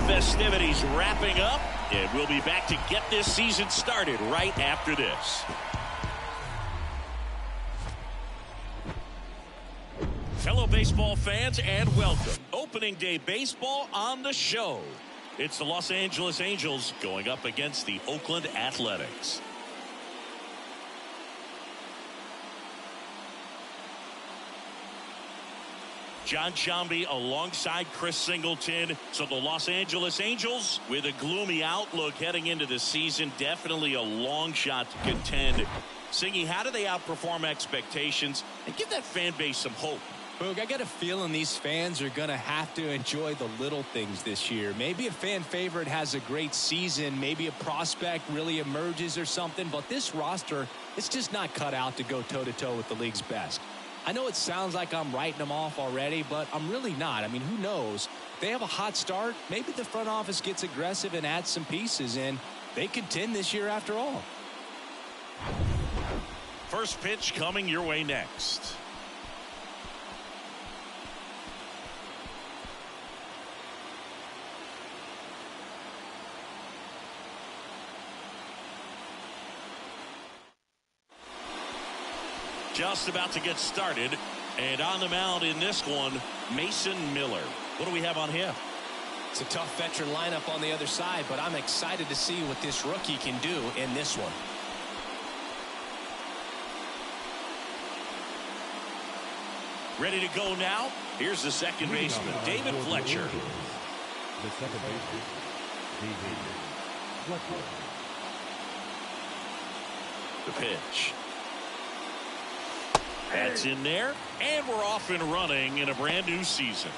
festivities wrapping up, and we'll be back to get this season started right after this. Fellow baseball fans, and welcome. Opening day baseball on the show. It's the Los Angeles Angels going up against the Oakland Athletics. John Sciambi alongside Chris Singleton. So the Los Angeles Angels with a gloomy outlook heading into the season. Definitely a long shot to contend. Singy, how do they outperform expectations and give that fan base some hope? Boog, I got a feeling these fans are going to have to enjoy the little things this year. Maybe a fan favorite has a great season. Maybe a prospect really emerges or something. But this roster, it's just not cut out to go toe-to-toe with the league's best. I know it sounds like I'm writing them off already, but I'm really not. I mean, who knows? They have a hot start. Maybe the front office gets aggressive and adds some pieces, and they contend this year after all. First pitch coming your way next. Just about to get started, and on the mound in this one, Mason Miller. What do we have on him? It's a tough veteran lineup on the other side, but I'm excited to see what this rookie can do in this one. Ready to go now? Here's the second baseman, David Fletcher. The second baseman, David Fletcher. The pitch. That's in there, and we're off and running in a brand new season.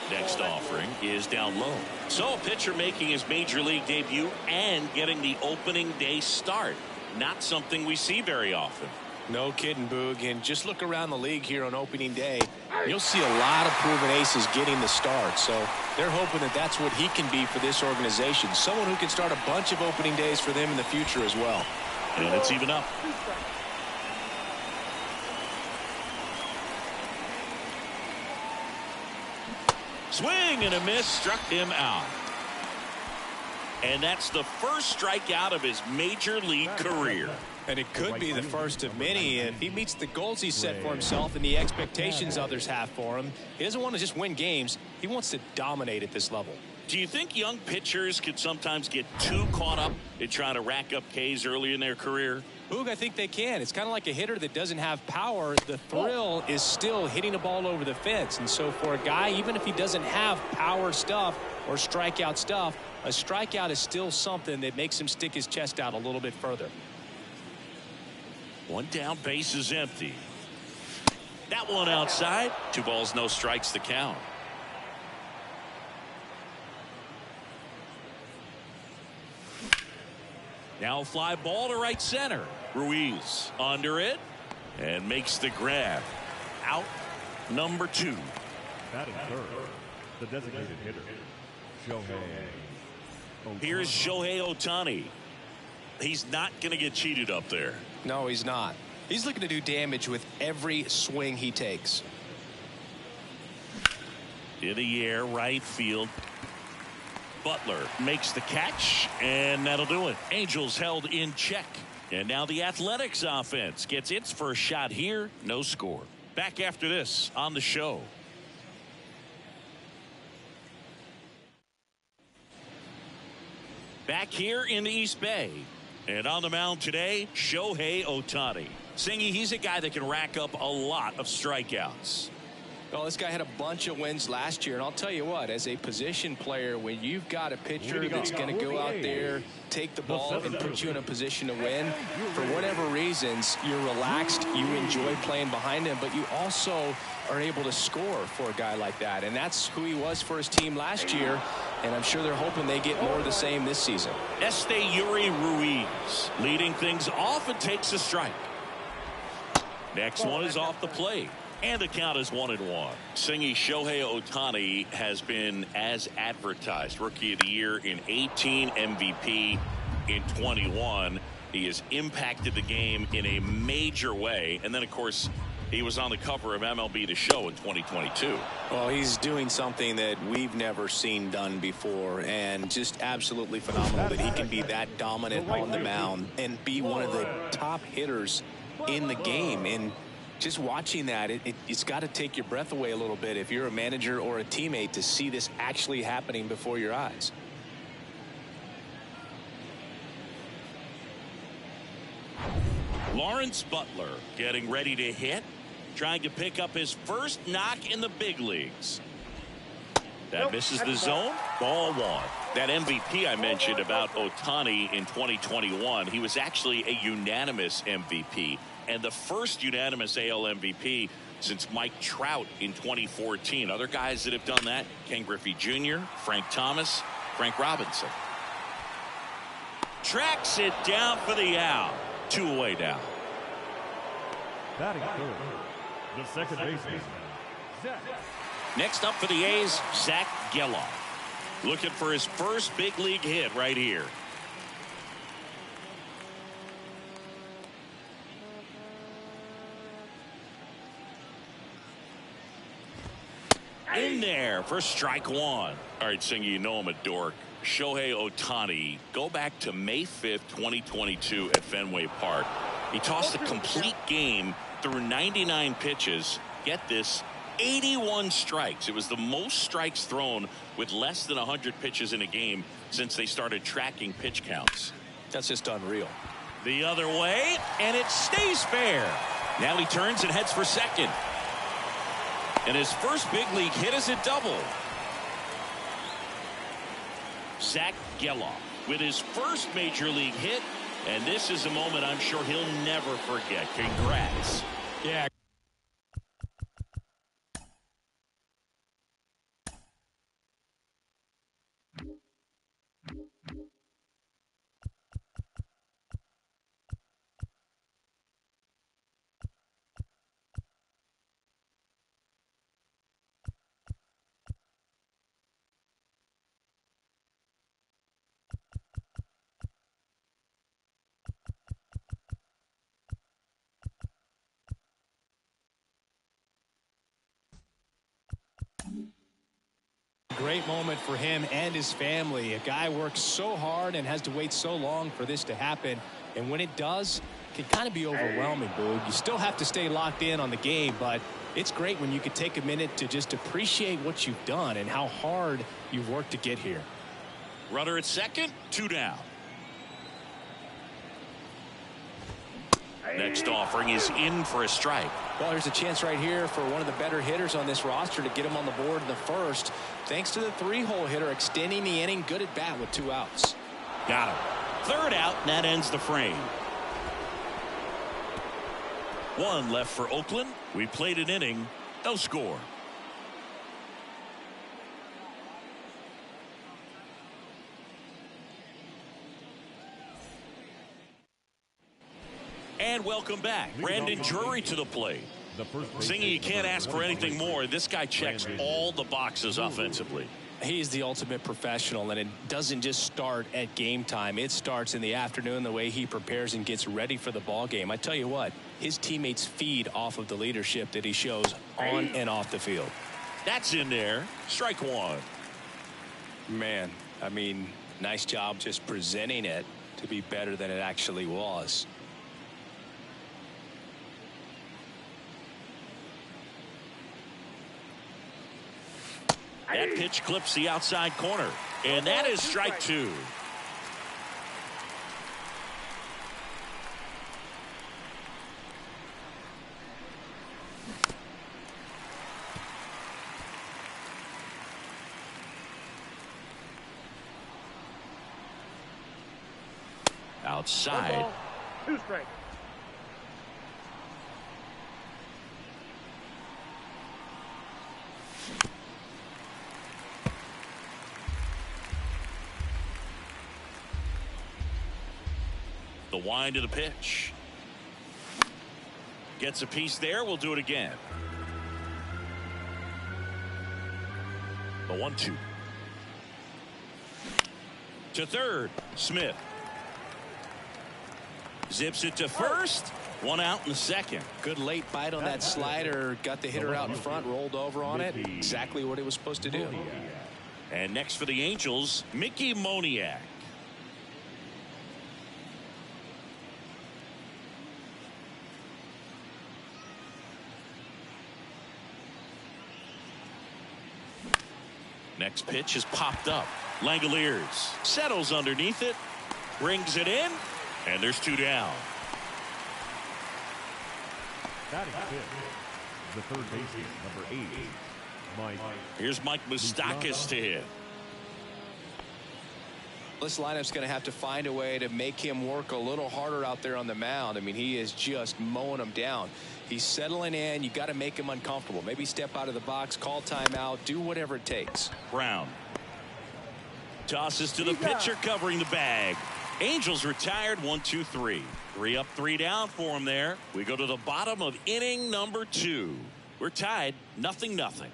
Next offering is down low. So a pitcher making his major league debut and getting the opening day start. Not something we see very often. No kidding, Boog. And just look around the league here on opening day. You'll see a lot of proven aces getting the start. So they're hoping that that's what he can be for this organization. Someone who can start a bunch of opening days for them in the future as well. And it's even up. Swing and a miss, struck him out. And that's the first strikeout of his major league career. And it could be the first of many if he meets the goals he set for himself and the expectations others have for him. He doesn't want to just win games. He wants to dominate at this level. Do you think young pitchers could sometimes get too caught up in trying to rack up Ks early in their career? Boog, I think they can. It's kind of like a hitter that doesn't have power. The thrill is still hitting a ball over the fence. And so for a guy, even if he doesn't have power stuff or strikeout stuff, a strikeout is still something that makes him stick his chest out a little bit further. One down, base is empty. That one outside. 2 balls, no strikes, the count. Now fly ball to right center. Ruiz under it and makes the grab. Out number 2. Batting third, the designated hitter, Shohei Ohtani. Here's Shohei Ohtani. He's not going to get cheated up there. No, he's not. He's looking to do damage with every swing he takes. In the air, right field. Butler makes the catch, and that'll do it. Angels held in check. And now the Athletics offense gets its first shot here. No score. Back after this on the show. Back here in the East Bay. And on the mound today, Shohei Ohtani. Singy, he's a guy that can rack up a lot of strikeouts. Well, this guy had a bunch of wins last year, and I'll tell you what, as a position player, when you've got a pitcher that's going to go out there, take the ball, and put you in a position to win, for whatever reasons, you're relaxed, you enjoy playing behind him, but you also are able to score for a guy like that, and that's who he was for his team last year, and I'm sure they're hoping they get more of the same this season. Yuri Ruiz leading things off and takes a strike. Next one is off the plate. And the count is 1-1. Singy, Shohei Ohtani has been as advertised. Rookie of the Year in 18, MVP in 21. He has impacted the game in a major way. And then, of course, he was on the cover of MLB The Show in 2022. Well, he's doing something that we've never seen done before, and just absolutely phenomenal that he can be that dominant on the mound and be one of the top hitters in the game. And just watching that, it's got to take your breath away a little bit if you're a manager or a teammate to see this actually happening before your eyes. Lawrence Butler getting ready to hit, trying to pick up his first knock in the big leagues. That misses the zone. Ball one. That MVP I mentioned about Ohtani in 2021, he was actually a unanimous MVP, and the first unanimous AL MVP since Mike Trout in 2014. Other guys that have done that: Ken Griffey Jr., Frank Thomas, Frank Robinson. Tracks it down for the out. 2 away now. Batting third, the second baseman, Zach. Next up for the A's, Zach Geloff. Looking for his first big league hit right here. In there for strike one. All right, Singy, you know I'm a dork. Shohei Ohtani, go back to May 5th, 2022 at Fenway Park. He tossed a complete game through 99 pitches. Get this, 81 strikes. It was the most strikes thrown with less than 100 pitches in a game since they started tracking pitch counts. That's just unreal. The other way, and it stays fair. Now he turns and heads for second. And his first big league hit is a double. Zach Geloff with his first major league hit, and this is a moment I'm sure he'll never forget. Congrats. Yeah. Great moment for him and his family. A guy works so hard and has to wait so long for this to happen. And when it does, it can kind of be overwhelming, Boog. You still have to stay locked in on the game, but it's great when you can take a minute to just appreciate what you've done and how hard you've worked to get here. Runner at second, 2 down. Next offering is in for a strike. Well, there's a chance right here for one of the better hitters on this roster to get him on the board in the first. Thanks to the 3-hole hitter extending the inning. Good at bat with 2 outs. Got him. Third out, and that ends the frame. 1 left for Oakland. We played an inning. No score. And welcome back. Brandon Drury to the plate. Singing, you can't ask for anything more. This guy checks all the boxes offensively. He's the ultimate professional, and it doesn't just start at game time. It starts in the afternoon, the way he prepares and gets ready for the ball game. I tell you what, his teammates feed off of the leadership that he shows on and off the field. That's in there. Strike one. Man, I mean, nice job just presenting it to be better than it actually was. That pitch clips the outside corner, and that is strike 2. Outside. 2 strikes. The wind of the pitch. Gets a piece there. We'll do it again. The 1-2. To third. Smith. Zips it to first. One out in the second. Good late bite on that slider. Got the hitter out in front, rolled over on it. Exactly what he was supposed to do. And next for the Angels, Mickey Moniak. Next pitch is popped up. Langoliers settles underneath it, brings it in, and there's 2 down. Batting fifth, the third baseman, number 8, Mike. Here's Mike Moustakas to hit. This lineup's going to have to find a way to make him work a little harder out there on the mound. I mean, he is just mowing them down. He's settling in. You got to make him uncomfortable. Maybe step out of the box, call timeout, do whatever it takes. Brown tosses to the pitcher covering the bag. Angels retired 1-2-3. 3 up, 3 down for him there. We go to the bottom of inning number 2. We're tied 0-0.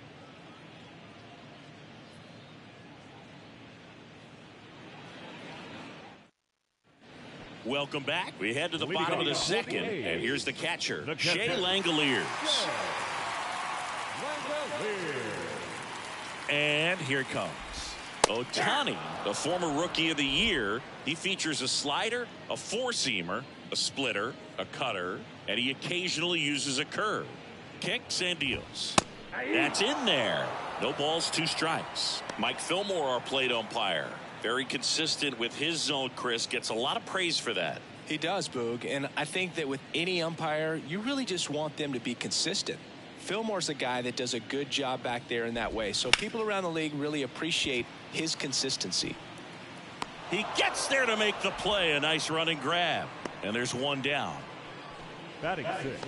Welcome back. We head to the bottom of the second, and here's the catcher, Shea Langoliers. And here it comes. Ohtani, the former Rookie of the Year. He features a slider, a four-seamer, a splitter, a cutter, and he occasionally uses a curve. Kicks and deals. That's in there. No balls, 2 strikes. Mike Fillmore, our plate umpire. Very consistent with his zone, Chris. Gets a lot of praise for that. He does, Boog. And I think that with any umpire, you really just want them to be consistent. Fillmore's a guy that does a good job back there in that way. So people around the league really appreciate his consistency. He gets there to make the play. A nice running grab. And there's 1 down. Batting sixth,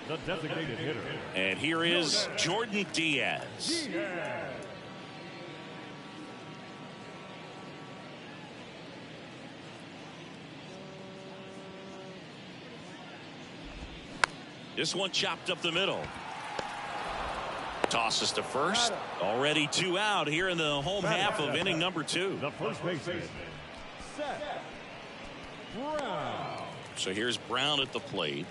the designated hitter. And here is Jordan Diaz. This one chopped up the middle. Tosses to first. Already 2 out here in the home half of inning number 2. The first baseman, Seth Brown. So here's Brown at the plate.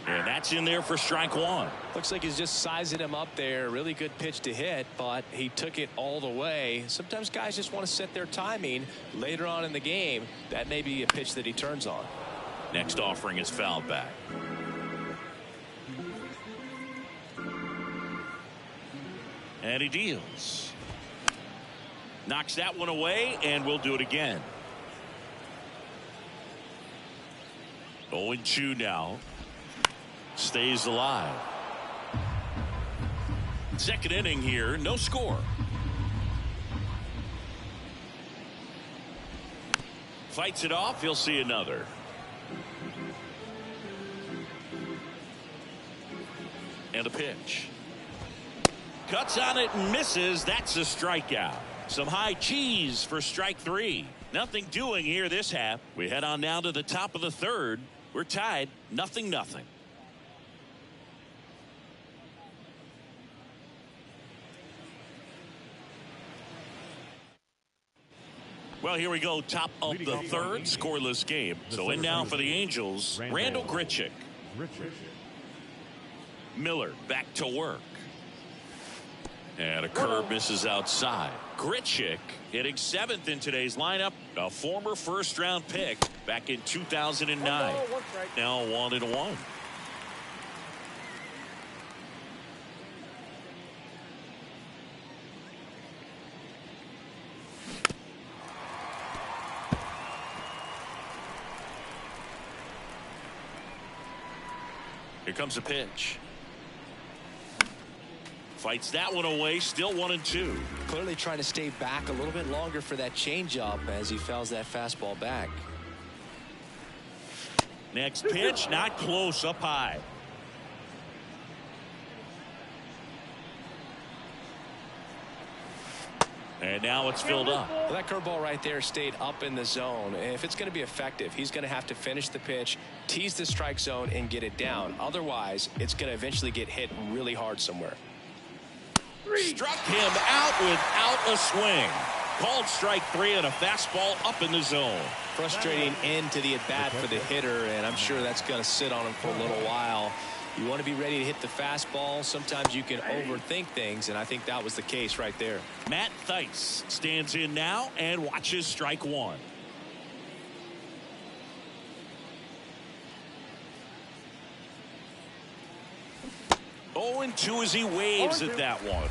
And that's in there for strike 1. Looks like he's just sizing him up there. Really good pitch to hit, but he took it all the way. Sometimes guys just want to set their timing later on in the game. That may be a pitch that he turns on. Next offering is fouled back. And he deals. Knocks that one away, and we'll do it again. 0-2 now. Stays alive. Second inning here, no score. Fights it off, he'll see another. And a pitch. Cuts on it and misses. That's a strikeout. Some high cheese for strike 3. Nothing doing here this half. We head on down to the top of the third. We're tied 0-0. Well, here we go. Top of the third, scoreless game. So in now for the Angels, Randall Grichuk. Miller back to work. And a curve misses outside. Grichuk hitting 7th in today's lineup. A former first-round pick back in 2009. Now 1-1. Here comes a pitch. Fights that one away. Still 1-2. Clearly trying to stay back a little bit longer for that changeup as he fouls that fastball back. Next pitch, not close, up high. And now it's filled up. Well, that curveball right there stayed up in the zone. And if it's going to be effective, he's going to have to finish the pitch, tease the strike zone, and get it down. Otherwise, it's going to eventually get hit really hard somewhere. Struck him out without a swing. Called strike 3 and a fastball up in the zone. Frustrating end to the at-bat for the hitter, and I'm sure that's going to sit on him for a little while. You want to be ready to hit the fastball. Sometimes you can overthink things, and I think that was the case right there. Matt Theis stands in now and watches strike 1. Oh, and 2 as he waves at that one.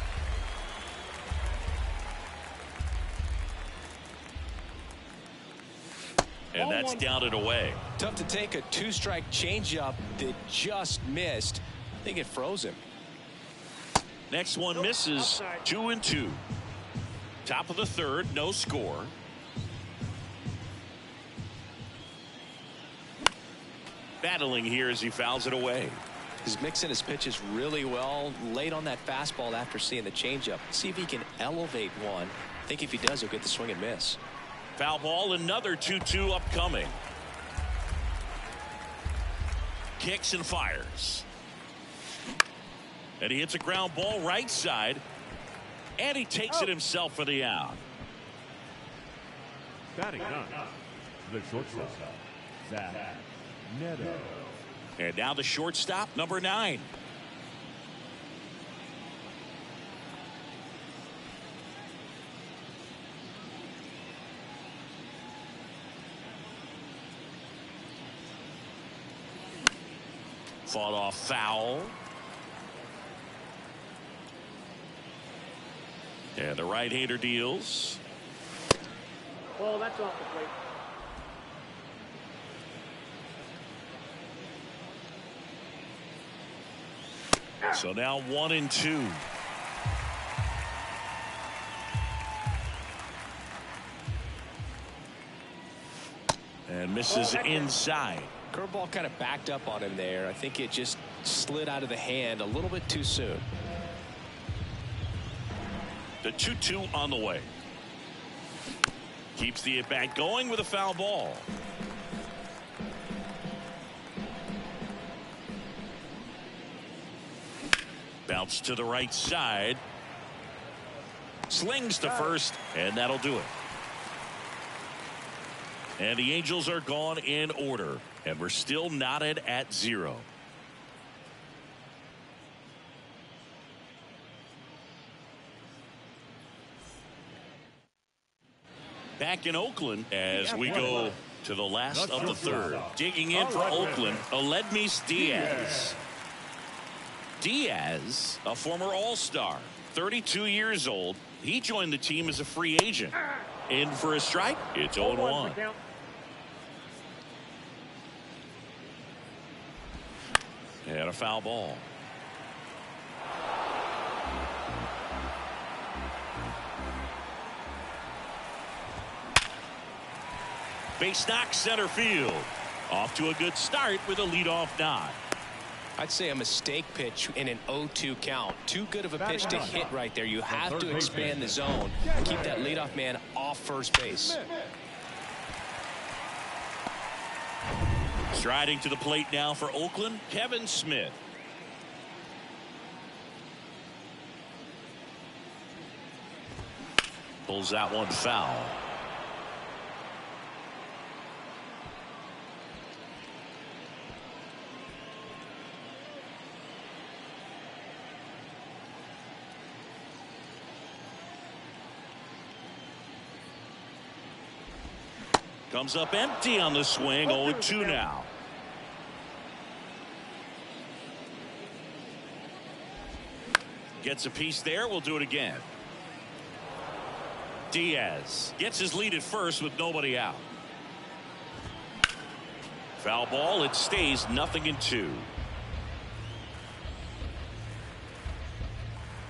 And that's down and away. Tough to take a 2-strike changeup that just missed. I think it froze him. Next one misses. 2-2. Top of the 3rd, no score. Battling here as he fouls it away. He's mixing his pitches really well. Late on that fastball after seeing the changeup. See if he can elevate one. I think if he does, he'll get the swing and miss. Foul ball, another 2-2 upcoming. Kicks and fires. And he hits a ground ball right side. And he takes it himself for the out. Batting ninth, the shortstop, Zach Neto. And now the shortstop, number 9. Fought off foul. And the right-hander deals. Well, that's off the plate. So now 1-2. And misses inside. Curveball kind of backed up on him there. I think it just slid out of the hand a little bit too soon. The 2-2 on the way. Keeps the at-bat going with a foul ball. Bounce to the right side. Slings to first, and that'll do it. And the Angels are gone in order, and we're still knotted at 0. Back in Oakland as we go to the last of the 3rd. Digging in for Oakland, Aledmys Diaz. Diaz, a former All-Star, 32 years old. He joined the team as a free agent. In for a strike. It's 0-1. And a foul ball. Base knock center field. Off to a good start with a leadoff nod. I'd say a mistake pitch in an 0-2 count. Too good of a pitch to hit right there. You have to expand the zone. Keep that leadoff man off first base. Striding to the plate now for Oakland, Kevin Smith. Pulls that one foul. Comes up empty on the swing. 0-2 now. Gets a piece there. We'll do it again. Diaz gets his lead at first with nobody out. Foul ball. It stays 0-2.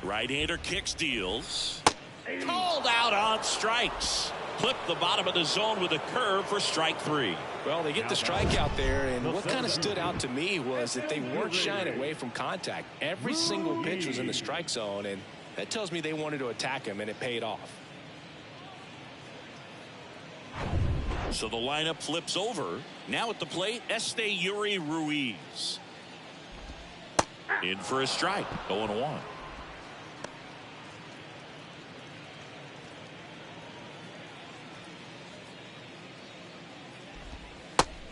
Right-hander kicks, deals. Called out on strikes. Clip the bottom of the zone with a curve for strike 3. Well, they get the strikeout there, and what kind of stood out to me was that they weren't shying away from contact. Every single pitch was in the strike zone, and that tells me they wanted to attack him, and it paid off. So the lineup flips over. Now at the plate, Yuri Ruiz. In for a strike. 0-1.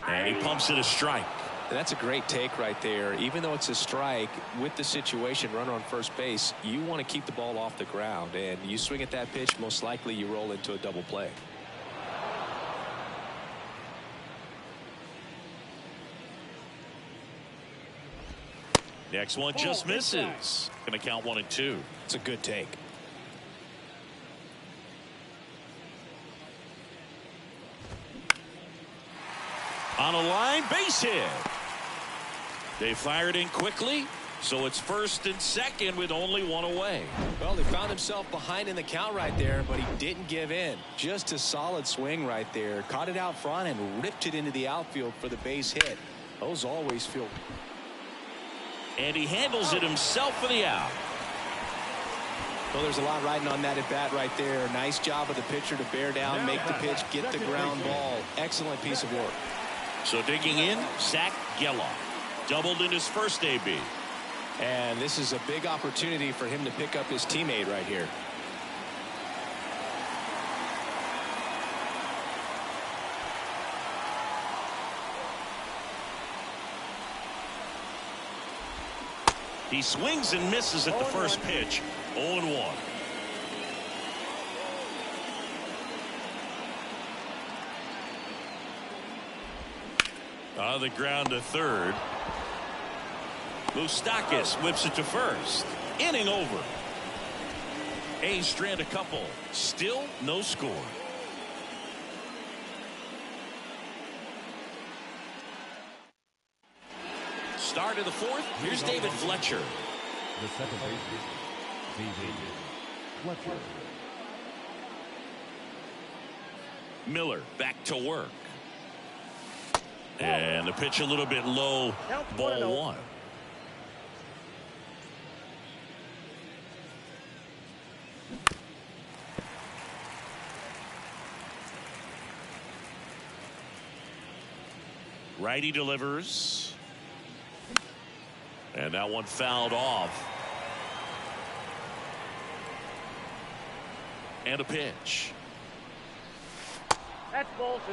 And he pumps it a strike. That's a great take right there. Even though it's a strike, with the situation, runner on first base, you want to keep the ball off the ground. And you swing at that pitch, most likely you roll into a double play. Next one just misses. Going to count 1-2. It's a good take. On a line, base hit. They fired in quickly, so it's first and second with only one away. Well, he found himself behind in the count right there, but he didn't give in. Just a solid swing right there. Caught it out front and ripped it into the outfield for the base hit. Those always feel. And he handles it himself for the out. Well, there's a lot riding on that at bat right there. Nice job of the pitcher to bear down, make the pitch, get the ground ball. Excellent piece of work. So digging in, Zach Geloff. Doubled in his first AB. And this is a big opportunity for him to pick up his teammate right here. He swings and misses at the first pitch. 0-1. On the ground to third. Moustakas whips it to first. Inning over. A's strand a couple. Still no score. Start of the fourth. Here's David Fletcher. The second baseman, David Fletcher. Miller back to work. And the pitch a little bit low. Ball 1. Righty delivers. And that one fouled off. And a pitch. That's ball 2.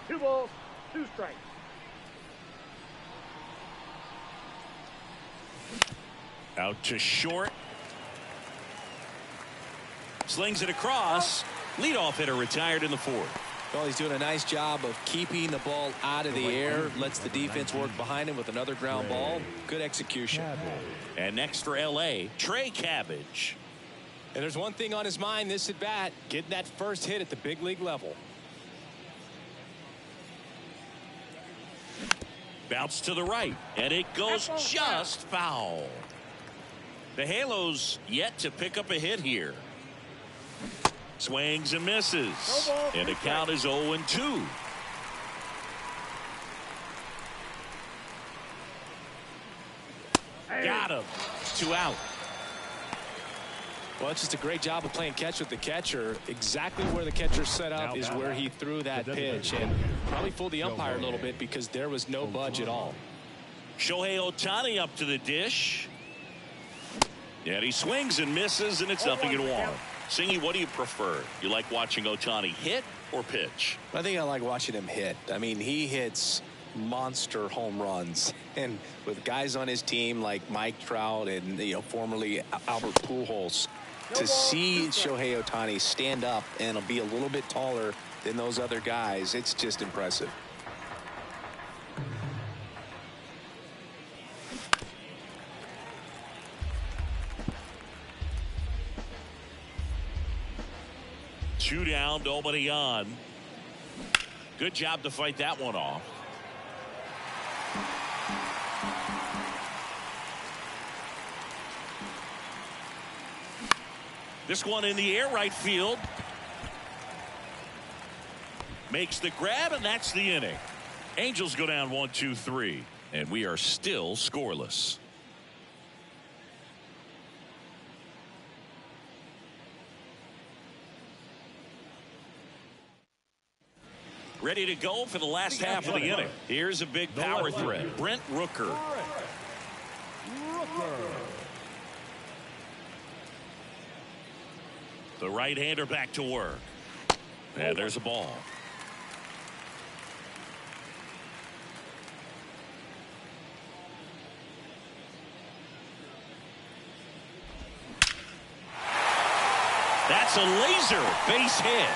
2 balls, 2 strikes. Out to short. Slings it across. Leadoff hitter retired in the fourth. Well, he's doing a nice job of keeping the ball out of the air. Lets the defense work behind him with another ground ball. Good execution. And next for L.A., Trey Cabbage. And there's one thing on his mind this at bat, getting that first hit at the big league level. Bounce to the right, and it goes just foul. The Halos yet to pick up a hit here. Swings and misses. And the count is 0-2. Got him. 2 out. Well, it's just a great job of playing catch with the catcher. Exactly where the catcher set up is where he threw that pitch. And probably fooled the umpire a little bit because there was no budge at all. Shohei Ohtani up to the dish. And he swings and misses, and it's 0-1. Singy, what do you prefer? You like watching Ohtani hit or pitch? I think I like watching him hit. I mean, he hits monster home runs, and with guys on his team like Mike Trout and formerly Albert Pujols, to see Shohei Ohtani stand up and be a little bit taller than those other guys, it's just impressive. Two down, nobody on. Good job to fight that one off. This one in the air, right field. Makes the grab, and that's the inning. Angels go down 1-2-3, and we are still scoreless. ready to go for the last half of the inning. Here's a big power threat. Brent Rooker. The right-hander back to work. And there's a ball. That's a laser base hit.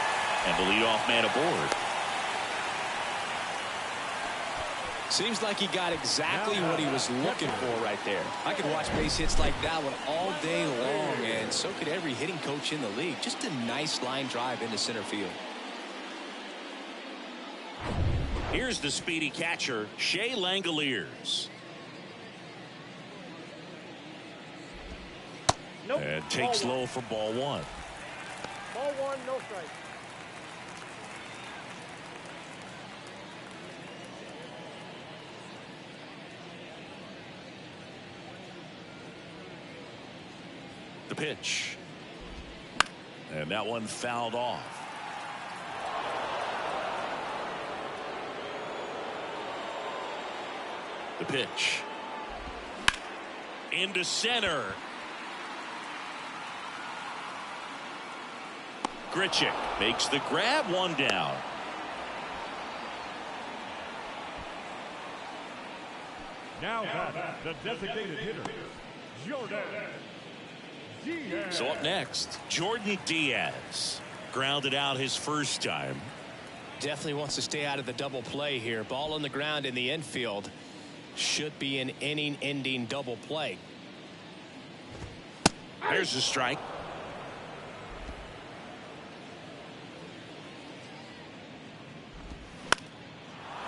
And the leadoff man aboard. Seems like he got exactly what he was looking for right there. I could watch base hits like that one all day long, and so could every hitting coach in the league. Just a nice line drive into center field. Here's the speedy catcher, Shea Langoliers. Nope. And takes low for ball one. Ball one, no strike. The pitch. And that one fouled off. The pitch. Into center. Grichuk makes the grab, one down. Now back, the designated hitter, Jordan Diaz. So up next, Jordan Diaz. Grounded out his first time. Definitely wants to stay out of the double play here. Ball on the ground in the infield. Should be an inning-ending double play. There's the strike.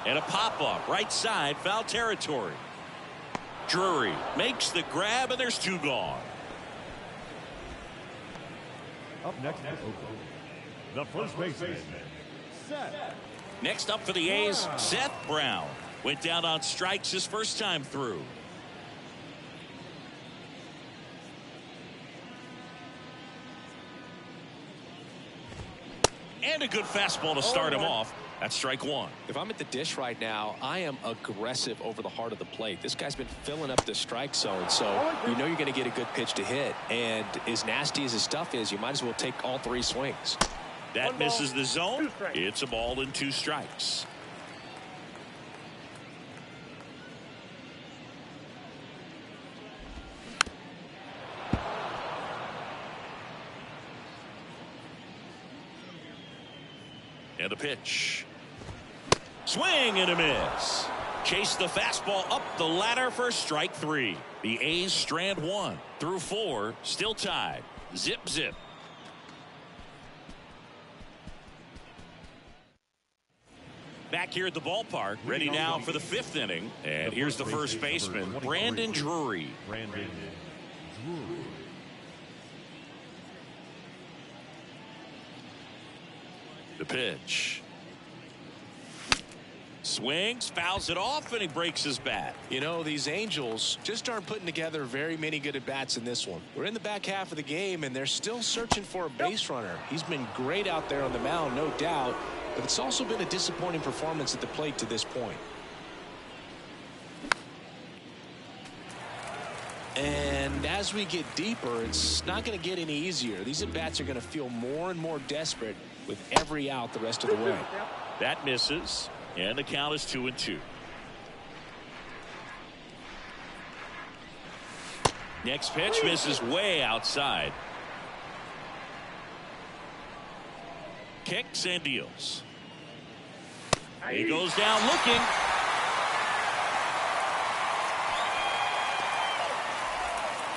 And a pop-up, right side, foul territory. Drury makes the grab, and there's two gone. Up next for Oakland, the first baseman, Seth. Next up for the A's, Seth Brown. Went down on strikes his first time through. And a good fastball to start him off. That's strike one. If I'm at the dish right now, I am aggressive over the heart of the plate. This guy's been filling up the strike zone, so you know you're going to get a good pitch to hit. And as nasty as his stuff is, you might as well take all three swings. That misses the zone. It's a ball and two strikes. And a pitch. Swing and a miss. Chase the fastball up the ladder for strike three. The A's strand one through four, still tied. Zip, zip. Back here at the ballpark, ready now for the fifth inning. And here's the first baseman, Brandon Drury. Brandon Drury. The pitch. Swings, fouls it off, and he breaks his bat. You know, these Angels just aren't putting together very many good at-bats in this one. We're in the back half of the game, and they're still searching for a base runner. He's been great out there on the mound, no doubt, but it's also been a disappointing performance at the plate to this point. And as we get deeper, it's not going to get any easier. These at-bats are going to feel more and more desperate with every out the rest of the way. That misses, and the count is 2-2. Next pitch misses way outside. Kicks and deals. He goes down looking.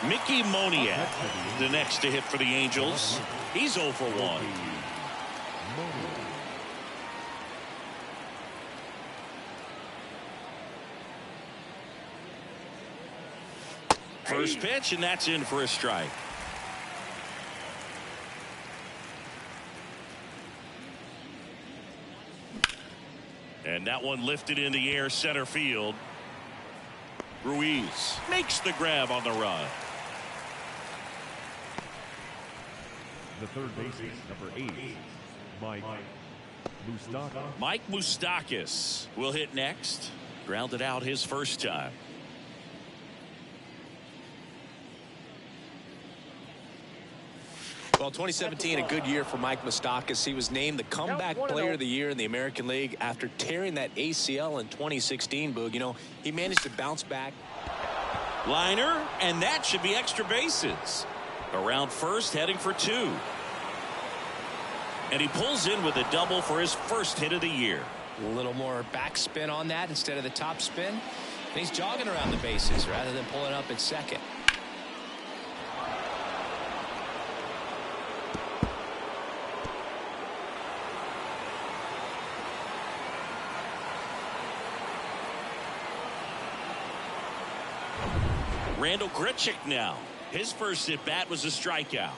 Mickey Moniak, the next to hit for the Angels. He's 0 for 1. First pitch, and that's in for a strike. And that one lifted in the air, center field. Ruiz makes the grab on the run. The third baseman, number 8, Mike Mike Moustakas will hit next. Grounded out his first time. Well, 2017, a good year for Mike Moustakas. He was named the comeback player of the year in the American League after tearing that ACL in 2016, Boog. You know, he managed to bounce back. Liner, and that should be extra bases. Around first, heading for 2. And he pulls in with a double for his first hit of the year. A little more backspin on that instead of the top spin. And he's jogging around the bases rather than pulling up at second. Randall Grichuk now. His first at bat was a strikeout.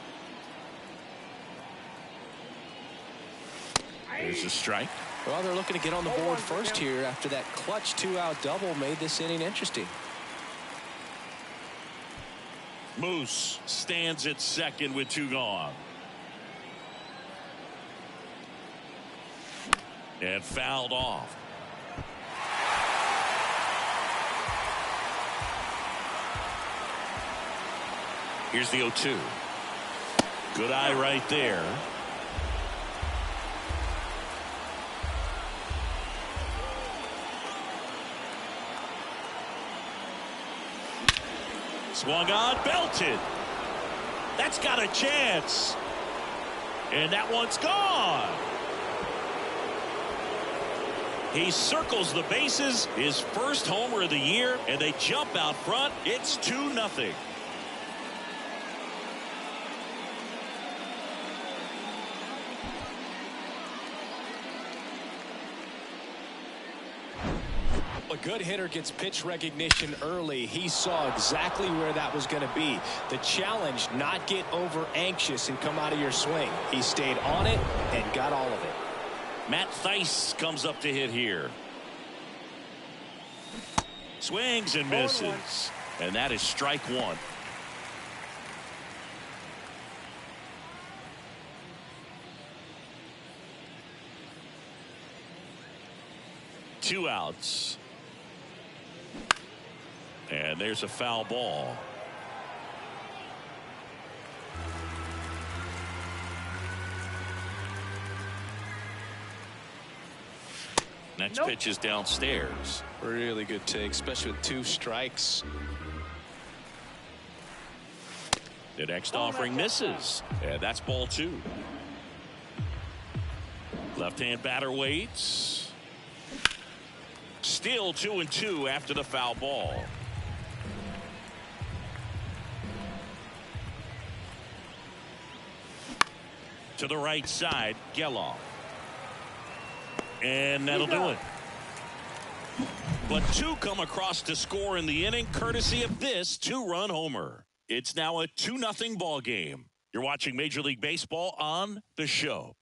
There's a strike. Well, they're looking to get on the board first here after that clutch 2-out double made this inning interesting. Moose stands at second with 2 gone. And fouled off. Here's the 0-2. Good eye right there. Swung on, belted. That's got a chance. And that one's gone. He circles the bases, his first homer of the year, and they jump out front. It's 2-0. A good hitter gets pitch recognition early. He saw exactly where that was going to be. The challenge, not get over anxious and come out of your swing. He stayed on it and got all of it. Matt Thaiss comes up to hit here. Swings and misses. And that is strike 1. Two outs. And there's a foul ball. Next pitch is downstairs. Really good take, especially with 2 strikes. The next offering misses. And that's ball 2. Left-hand batter waits. Still 2-2 after the foul ball. To the right side, Geloff. And that'll do it. But 2 come across to score in the inning, courtesy of this 2-run homer. It's now a 2-0 ball game. You're watching Major League Baseball on The Show.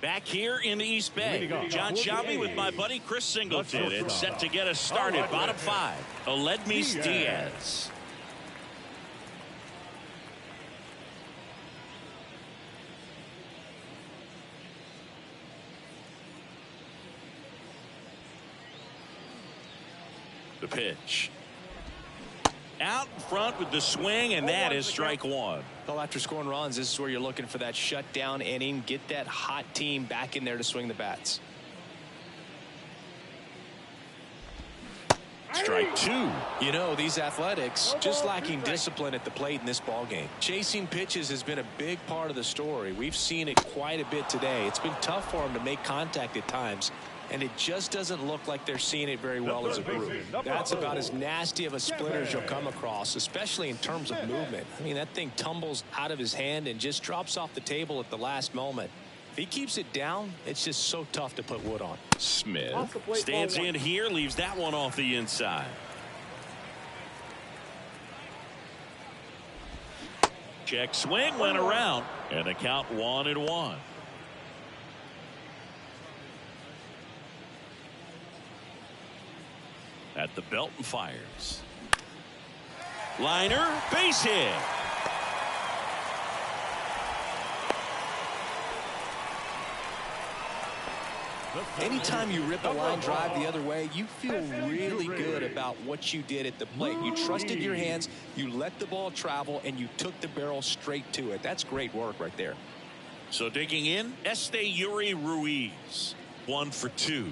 Back here in the East Bay, John Sciambi with my buddy Chris Singleton. It's set to get us started. Bottom 5, Aledmys Diaz. The pitch. Out in front with the swing, and that is strike 1. Well, after scoring runs, this is where you're looking for that shutdown inning. Get that hot team back in there to swing the bats. Strike 2. You know, these Athletics just lacking discipline at the plate in this ball game. Chasing pitches has been a big part of the story. We've seen it quite a bit today. It's been tough for them to make contact at times, and it just doesn't look like they're seeing it very well as a group. That's about as nasty of a splinter as you'll come across, especially in terms of movement. I mean, that thing tumbles out of his hand and just drops off the table at the last moment. If he keeps it down, it's just so tough to put wood on. Smith stands in here, leaves that one off the inside. Check swing, went around, and the count 1-1. At the belt and fires. Liner, base hit. Anytime you rip a line drive the other way, you feel really good about what you did at the plate. You trusted your hands, you let the ball travel, and you took the barrel straight to it. That's great work right there. So digging in, Yuri Ruiz, 1 for 2.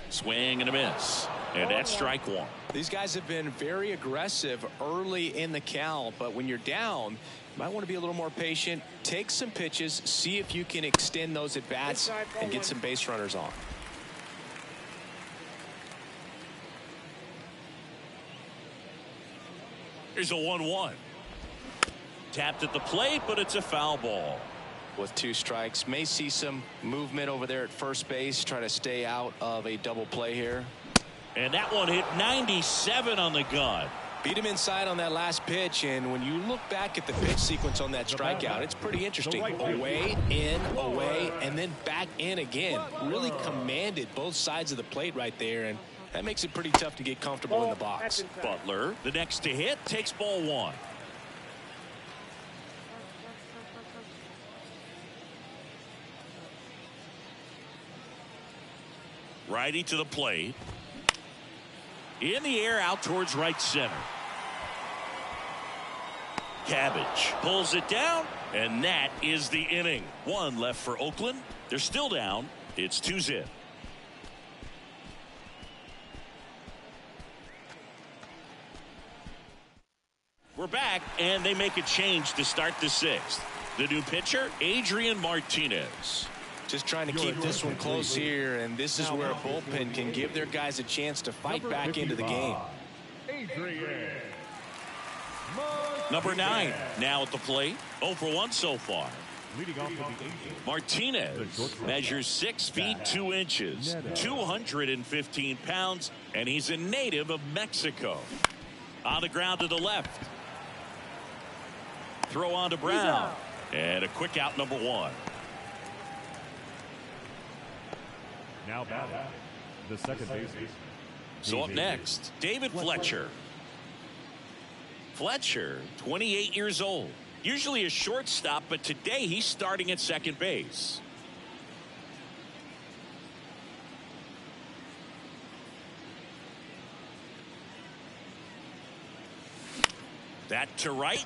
Swing and a miss. And that's strike one. These guys have been very aggressive early in the count, but when you're down, you might want to be a little more patient. Take some pitches, see if you can extend those at bats and get some base runners on. Here's a 1-1. Tapped at the plate, but it's a foul ball. With 2 strikes, may see some movement over there at first base, try to stay out of a double play here. And that one hit 97 on the gun. Beat him inside on that last pitch, and when you look back at the pitch sequence on that strikeout, it's pretty interesting. Away, in, away, and then back in again. Really commanded both sides of the plate right there, and that makes it pretty tough to get comfortable in the box. Butler, the next to hit, takes ball 1. Righty to the plate. In the air out towards right center. Cabbage pulls it down, and that is the inning. 1 left for Oakland. They're still down. It's 2-0. We're back, and they make a change to start the 6th. The new pitcher, Adrian Martinez. Just trying to keep this one close here, and this is where a bullpen can give their guys a chance to fight back into the game. Number 9 now at the plate. 0 for 1 so far. Martinez measures 6 feet 2 inches, 215 pounds, and he's a native of Mexico. On the ground to the left. Throw on to Brown. And a quick out, number 1. Now batting, the second baseman. So up next, David Fletcher. Fletcher, 28 years old. Usually a shortstop, but today he's starting at second base. That to right.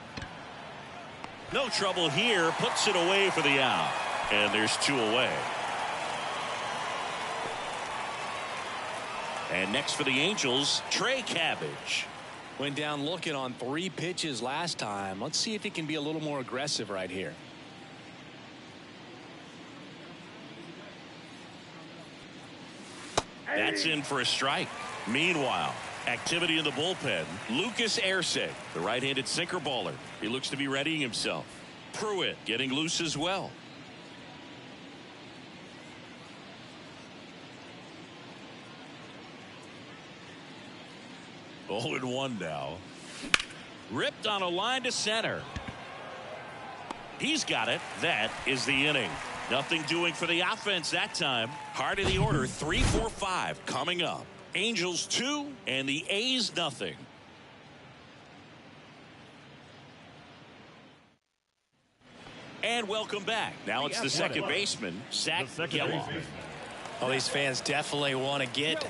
No trouble here. Puts it away for the out. And there's 2 away. And next for the Angels, Trey Cabbage. Went down looking on 3 pitches last time. Let's see if he can be a little more aggressive right here. That's in for a strike. Meanwhile, activity in the bullpen. Lucas Erceg, the right-handed sinker baller. He looks to be readying himself. Pruitt getting loose as well. 0-1 now. Ripped on a line to center. He's got it. That is the inning. Nothing doing for the offense that time. Heart of the order, 3-4-5 coming up. Angels 2 and the A's nothing. And welcome back. Now it's the second baseman, Zach Geloff. Well, these fans definitely want to get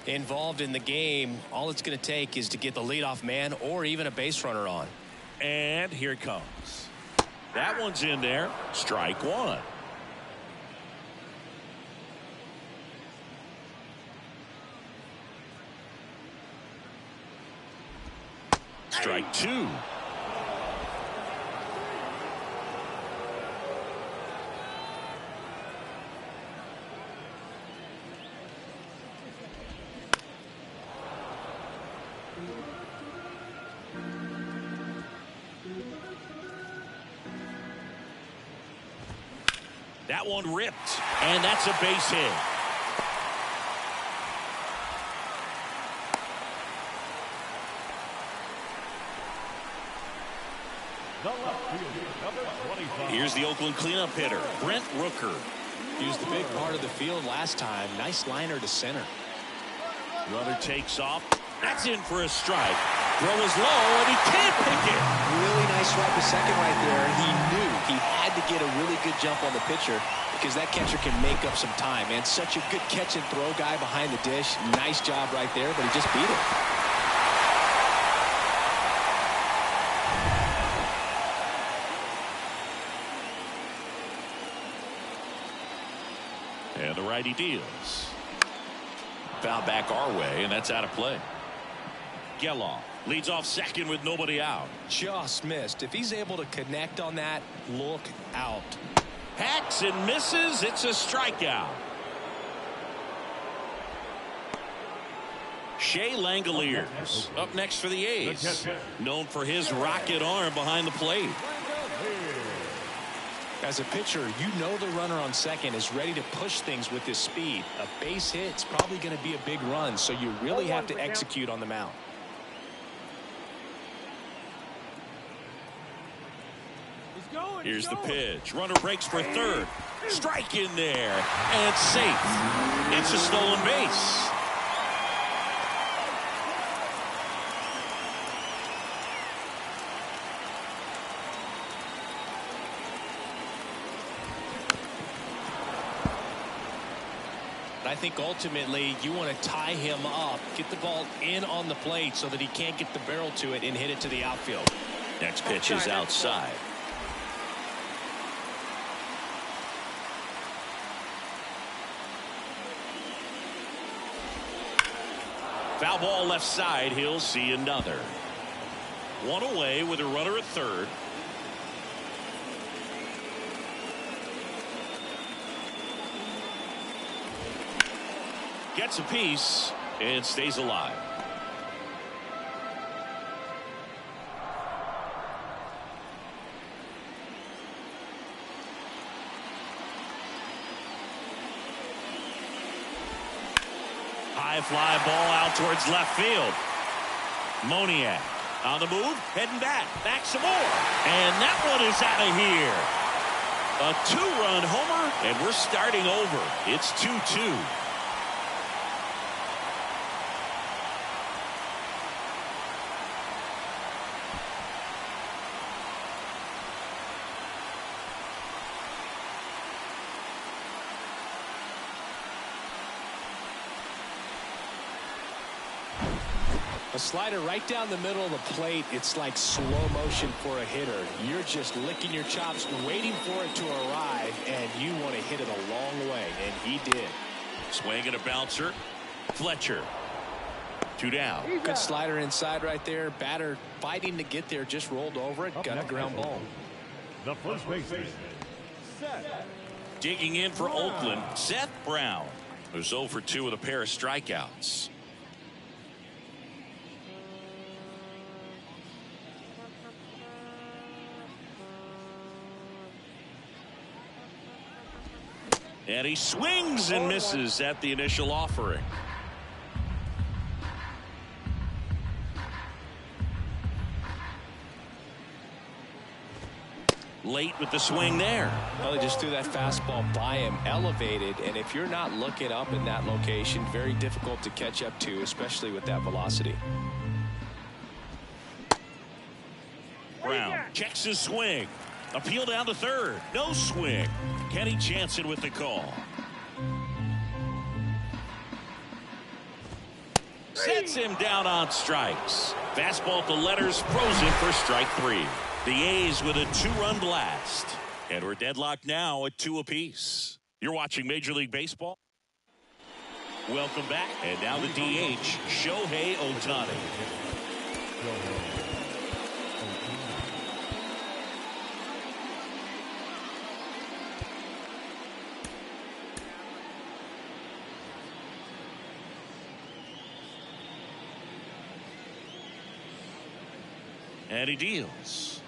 involved in the game. All it's going to take is to get the leadoff man or even a base runner on. And here it comes. That one's in there. Strike 1. Strike 2. That one ripped, and that's a base hit. Here's the Oakland cleanup hitter, Brent Rooker. Used the big part of the field last time. Nice liner to center. Runner takes off. That's in for a strike. Throw is low, and he can't pick it. Really nice swipe a second right there. He knew he had to get a really good jump on the pitcher because that catcher can make up some time. And such a good catch and throw guy behind the dish. Nice job right there, but he just beat it. And the righty deals. Foul back our way, and that's out of play. Geloff leads off second with nobody out. Just missed. If he's able to connect on that, look out. Hacks and misses. It's a strikeout. Shea Langoliers up next for the A's. Known for his rocket arm behind the plate. As a pitcher, you know the runner on second is ready to push things with his speed. A base hit's probably going to be a big run, so you really have to execute on the mound. Here's the pitch. Runner breaks for third. Strike in there. And safe. It's a stolen base. I think ultimately you want to tie him up, get the ball in on the plate so that he can't get the barrel to it and hit it to the outfield. Next pitch is outside. Foul ball left side. He'll see another. One away with a runner at third. Gets a piece and stays alive. High fly ball out towards left field. Moniak on the move, heading back some more. And that one is out of here. A two-run homer, and we're starting over. It's 2-2. A slider right down the middle of the plate. It's like slow motion for a hitter. You're just licking your chops, waiting for it to arrive, and you want to hit it a long way, and he did. Swing and a bouncer. Fletcher. 2 down. Good slider inside right there. Batter fighting to get there, just rolled over it. Got a ground ball. The first baseman, Seth. Digging in for Oakland, Seth Brown, who's 0 for 2 with a pair of strikeouts. And he swings and misses at the initial offering. Late with the swing there. Well, they just threw that fastball by him, elevated, and if you're not looking up in that location, very difficult to catch up to, especially with that velocity. Brown checks his swing. Appeal down to third. No swing. Kenny Jansen with the call. Sets him down on strikes. Fastball at the letters, frozen for strike 3. The A's with a 2-run blast. And we're deadlocked now at 2 apiece. You're watching Major League Baseball. Welcome back. And now the DH, Shohei Ohtani. And he deals.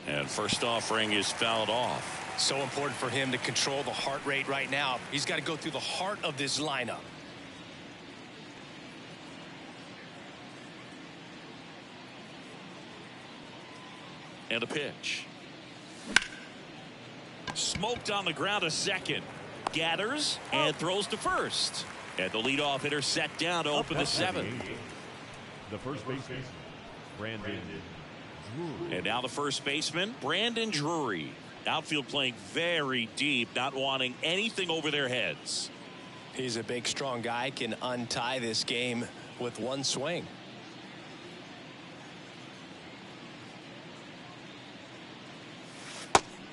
And first offering is fouled off. So important for him to control the heart rate right now. He's got to go through the heart of this lineup. And a pitch. Smoked on the ground, a second. Gathers and throws to first. And the leadoff hitter set down to open the 7th. The first baseman, Brandon Drury. And now the first baseman, Brandon Drury. Outfield playing very deep, not wanting anything over their heads. He's a big, strong guy, can untie this game with one swing.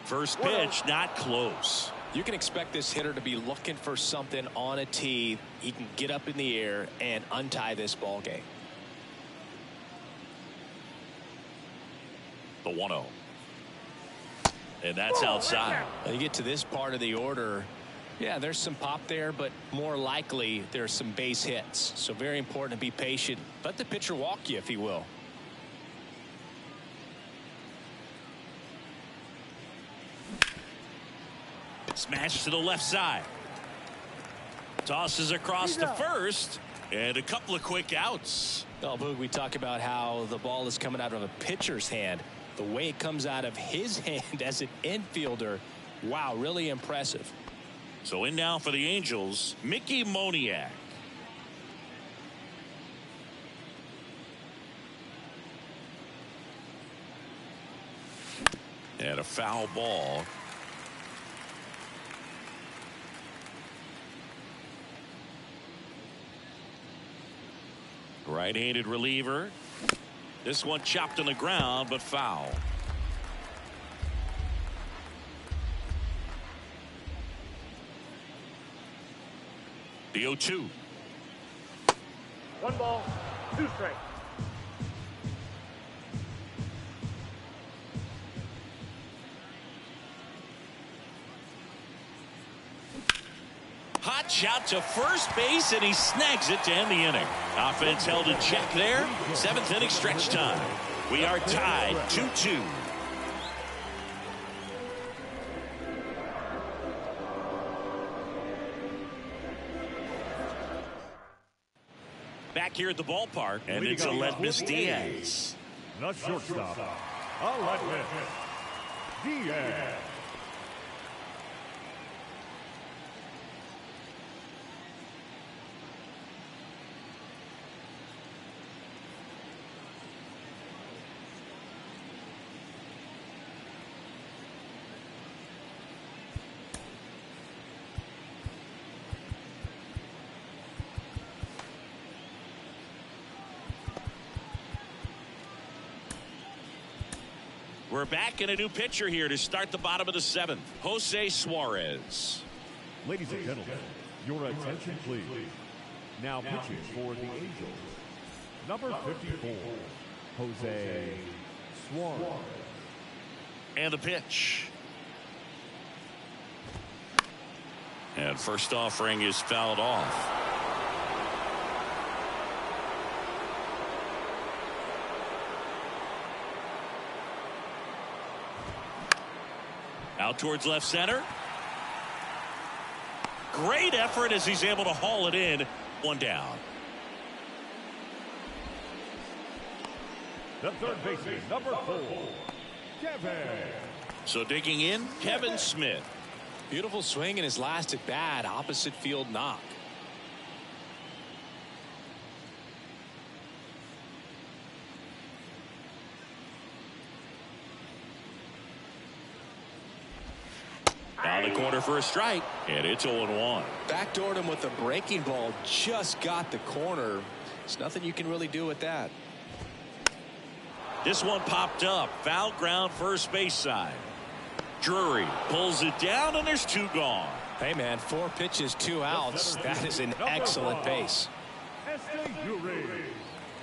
First pitch, not close. You can expect this hitter to be looking for something on a tee. He can get up in the air and untie this ball game. The 1-0. And that's outside. When you get to this part of the order, yeah, there's some pop there, but more likely there's some base hits. So very important to be patient. Let the pitcher walk you, if he will. Smash to the left side. Tosses across to first. And a couple of quick outs. Oh, Boog, we talk about how the ball is coming out of a pitcher's hand. The way it comes out of his hand as an infielder, wow, really impressive. So in now for the Angels, Mickey Moniak. And a foul ball. Right-handed reliever. This one chopped on the ground, but foul. The 0-2. 1 ball, 2 strikes. Hot shot to first base, and he snags it to end the inning. Offense held in check there. 7th inning stretch time. We are tied 2-2. Back here at the ballpark, and it's Aledmys Diaz. The shortstop, Aledmys Diaz. We're back in a new pitcher here to start the bottom of the 7th. Jose Suarez. Ladies and gentlemen, your attention please. Now pitching for the Angels, number 54, Jose Suarez. And the pitch. And first offering is fouled off. Out towards left center. Great effort as he's able to haul it in. 1 down. The third baseman, number 4, Kevin. So digging in, Kevin Smith. Beautiful swing in his last at bat. Opposite field knock. Down the corner for a strike, and it's 0-1. Backdoored him with a breaking ball. Just got the corner. There's nothing you can really do with that. This one popped up. Foul ground first base side. Drury pulls it down, and there's 2 gone. Hey, man, 4 pitches, 2 outs. That is an excellent pace.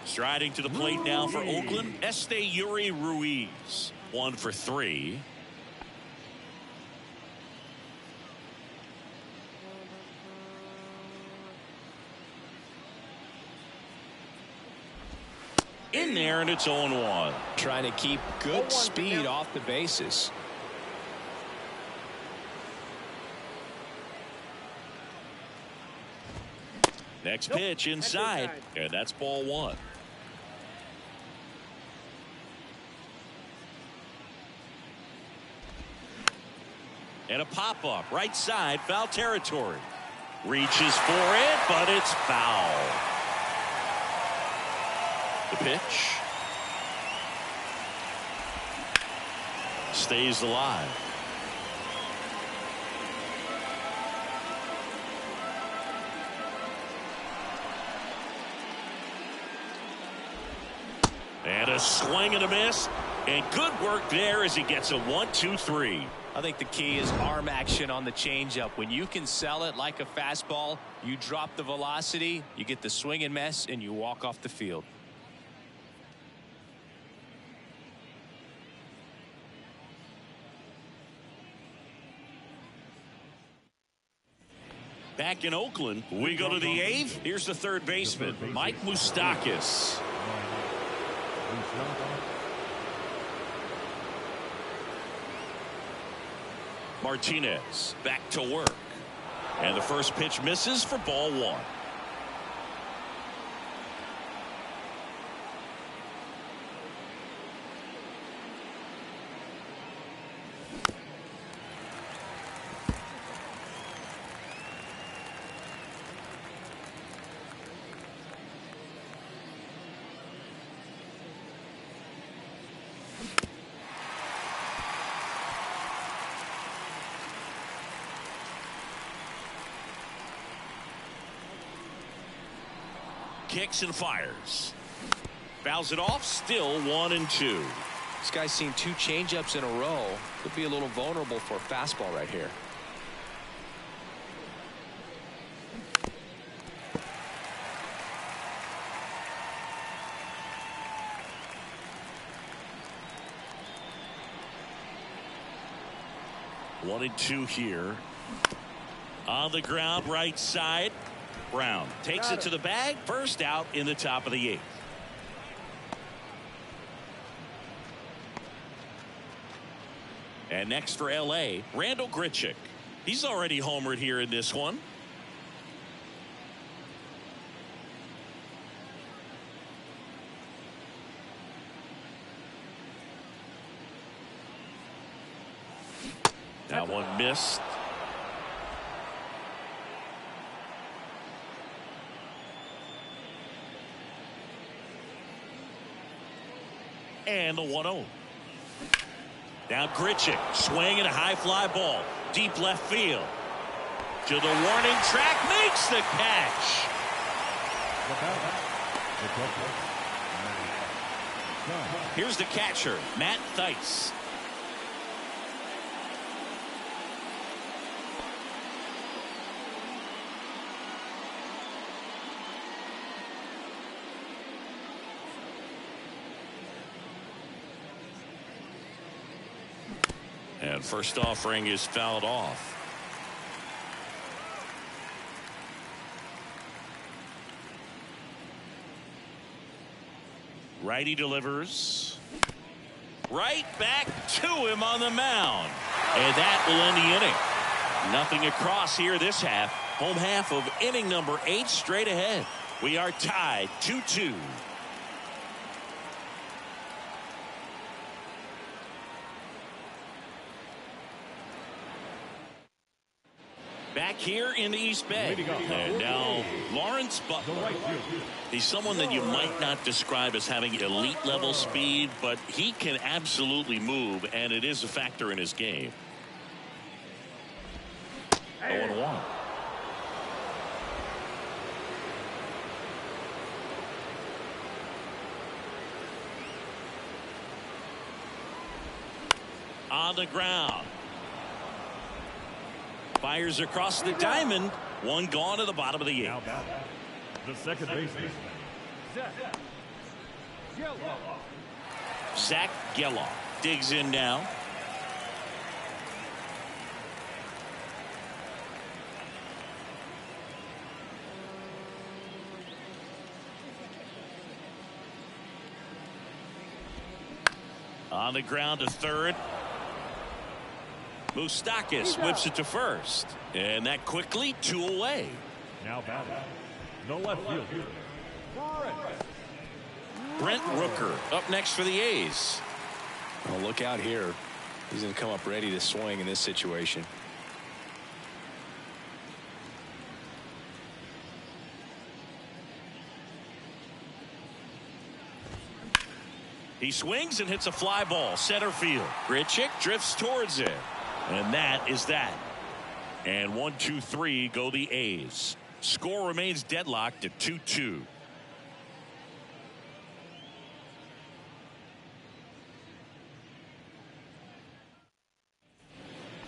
Striding to the plate now for Oakland, Esteury Ruiz. 1 for 3. In there, and it's 0-1. Trying to keep good speed off the bases. Next pitch inside, and that's ball 1. And a pop-up right side, foul territory. Reaches for it, but it's foul. The pitch. Stays alive. And a swing and a miss. And good work there as he gets a 1-2-3. I think the key is arm action on the changeup. When you can sell it like a fastball, you drop the velocity, you get the swing and miss, and you walk off the field. Back in Oakland, we go to the eighth. Here's the third baseman, Mike Moustakas. Martinez back to work. And the first pitch misses for ball one. Kicks and fires. Fouls it off. Still 1-2. This guy's seen 2 changeups in a row. Could be a little vulnerable for a fastball right here. One and two here. On the ground, right side. Brown takes it to the bag. First out in the top of the 8th. And next for L.A., Randall Grichuk. He's already homered here in this one. That one missed. And the 1-0. Now Grichuk, swing and a high fly ball. Deep left field. To the warning track, makes the catch. Here's the catcher, Matt Theis. And first offering is fouled off. Righty delivers. Right back to him on the mound. And that will end the inning. Nothing across here this half. Home half of inning number 8 straight ahead. We are tied 2-2. Back here in the East Bay. And now Lawrence Butler. He's someone that you might not describe as having elite level speed, but he can absolutely move, and it is a factor in his game. 0-1. On the ground. Fires across the diamond. One gone to the bottom of the 8th. The second baseman, Zach Geloff digs in now. On the ground to third. Moustakas whips it to first. And that quickly 2 away. now batting, the left fielder, Brent Rooker up next for the A's. Well, look out here. He's going to come up ready to swing in this situation. He swings and hits a fly ball center field. Grichuk drifts towards it, and that is that. And 1-2-3 go the A's. Score remains deadlocked at 2-2.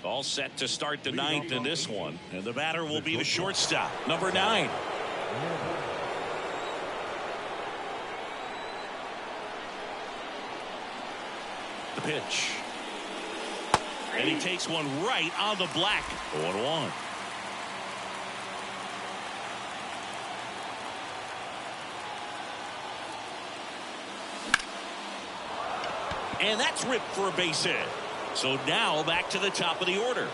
All set to start the ninth in this one, and the batter will be the shortstop, number 9. The pitch, and he takes one right on the black. 0-1. And that's ripped for a base hit. So now back to the top of the order.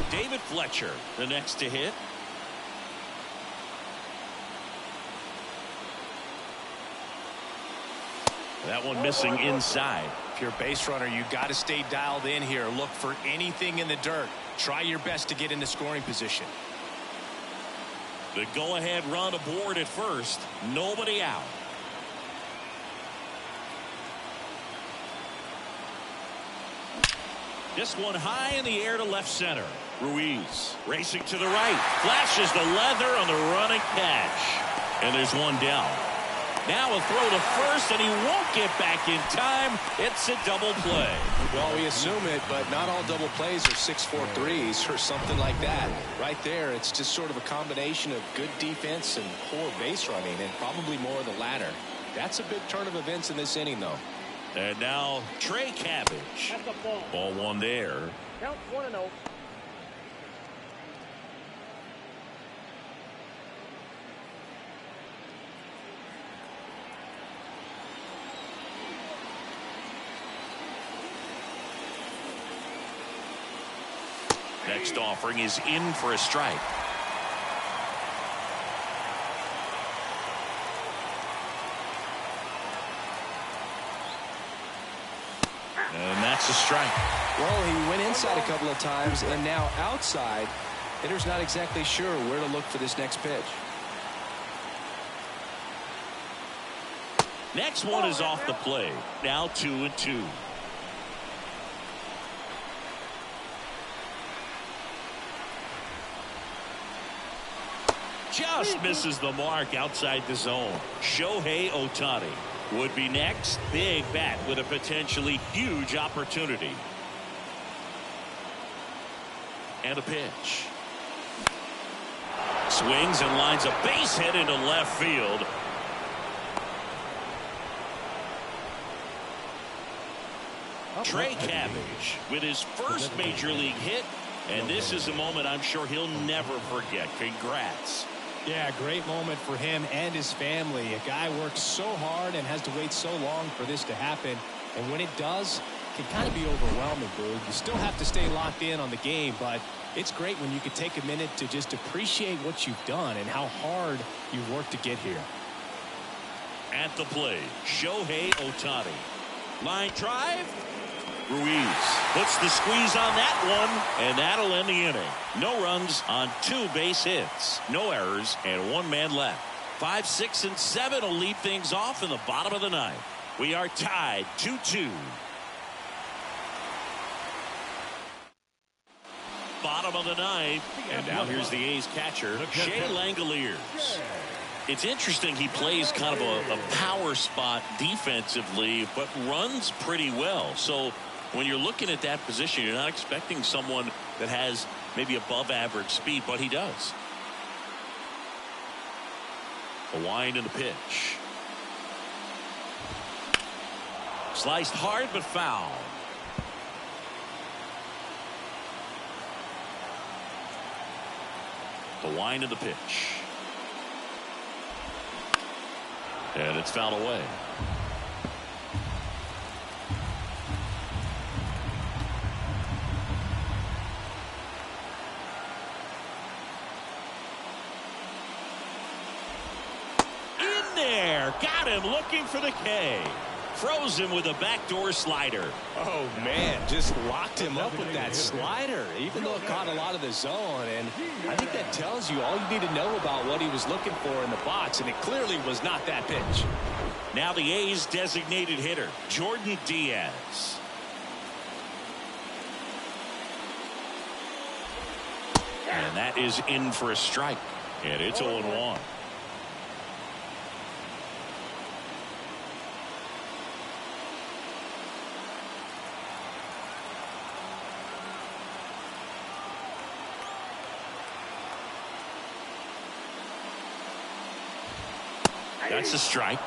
David Fletcher, the next to hit. That one missing inside. If you're a base runner, you got to stay dialed in here. Look for anything in the dirt. Try your best to get into scoring position. The go-ahead run aboard at first. Nobody out. This one high in the air to left center. Ruiz racing to the right. Flashes the leather on the running catch. And there's one down. Now a throw to first, and he won't get back in time. It's a double play. Well, we assume it, but not all double plays are 6-4 threes or something like that. Right there, it's just sort of a combination of good defense and poor base running, and probably more of the latter. That's a big turn of events in this inning, though. And now Trey Cabbage. Ball one there. Count 1-0. Next offering is in for a strike. And that's a strike. Well, he went inside a couple of times, and now outside. Hitter's not exactly sure where to look for this next pitch. Next one is off the play. Now 2-2. Just misses the mark outside the zone. Shohei Ohtani would be next. Big bat with a potentially huge opportunity. And a pitch. Swings and lines a base hit into left field. Trey Cabbage with his first major league hit. And this is a moment I'm sure he'll never forget. Congrats. Yeah, great moment for him and his family. A guy works so hard and has to wait so long for this to happen. And when it does, it can kind of be overwhelming, Boog. You still have to stay locked in on the game, but it's great when you can take a minute to just appreciate what you've done and how hard you've worked to get here. At the plate, Shohei Ohtani. Line drive. Ruiz puts the squeeze on that one, and that'll end the inning. No runs on 2 base hits, no errors, and 1 man left. 5, 6, and 7 will lead things off in the bottom of the ninth. We are tied 2-2. Bottom of the ninth, and now here's the A's catcher, Shea Langoliers. It's interesting, he plays kind of a power spot defensively, but runs pretty well. So when you're looking at that position, you're not expecting someone that has maybe above average speed, but he does. A wind and a pitch. Sliced hard but foul. The wind and the pitch. And it's fouled away. there. Got him looking for the K. Froze him with a backdoor slider. Oh, man, just locked him up with that slider, even though it caught a lot of the zone. And I think that tells you all you need to know about what he was looking for in the box, and it clearly was not that pitch. Now the A's designated hitter, Jordan Diaz. And that is in for a strike. And it's 0-1. That's a strike.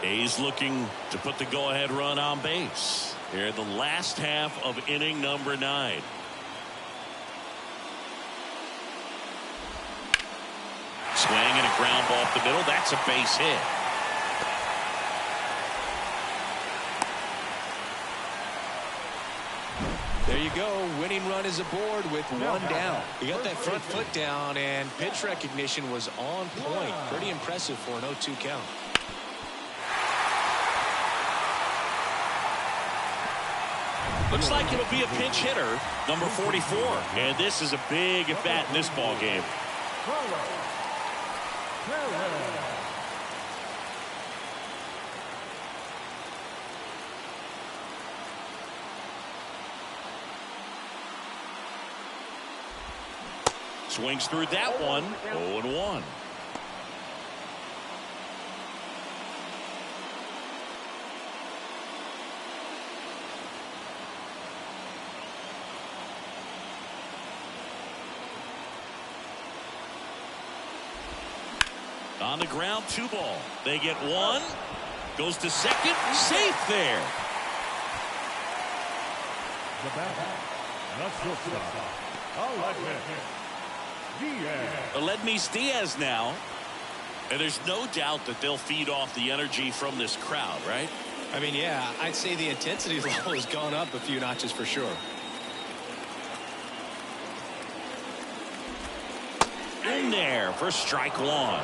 A's looking to put the go-ahead run on base. Here in the last half of inning number 9. Swing and a ground ball up the middle. That's a base hit. There you go. Winning run is aboard with one down. He got that front foot down, and pitch recognition was on point. Pretty impressive for an 0-2 count. Looks like it'll be a pinch hitter, number 44. And this is a big at-bat in this ball game. Swings through that one. 0-1. On the ground, 2 ball. They get 1. Goes to second. Safe there. The batter, the shortstop, Aledmys Diaz now. And there's no doubt that they'll feed off the energy from this crowd, right? I mean, yeah, I'd say the intensity level has gone up a few notches for sure. In there for strike 1.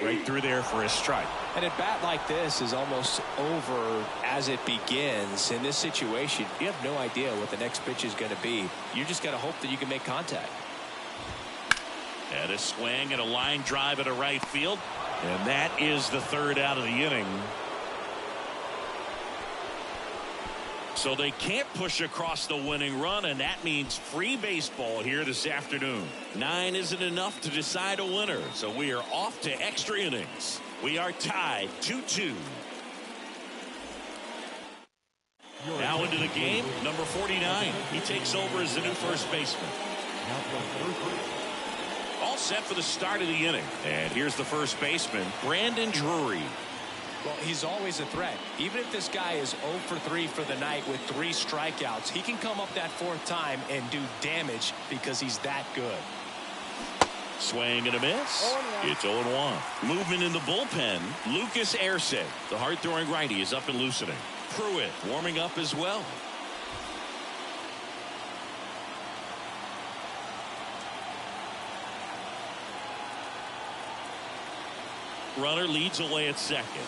Right through there for a strike. And a bat like this is almost over as it begins. In this situation, you have no idea what the next pitch is going to be. You just got to hope that you can make contact. And a swing and a line drive at a right field. And that is the 3rd out of the inning. So they can't push across the winning run, and that means free baseball here this afternoon. 9 isn't enough to decide a winner, so we are off to extra innings. We are tied 2-2. Now into the game, number 49. He takes over as the new first baseman. All set for the start of the inning. And here's the first baseman, Brandon Drury. Well, he's always a threat. Even if this guy is 0 for 3 for the night with 3 strikeouts, he can come up that 4th time and do damage because he's that good. Swing and a miss. It's 0-1. Movement in the bullpen. Lucas Erceg, the hard-throwing righty, is up and loosening. Pruitt warming up as well. Runner leads away at second.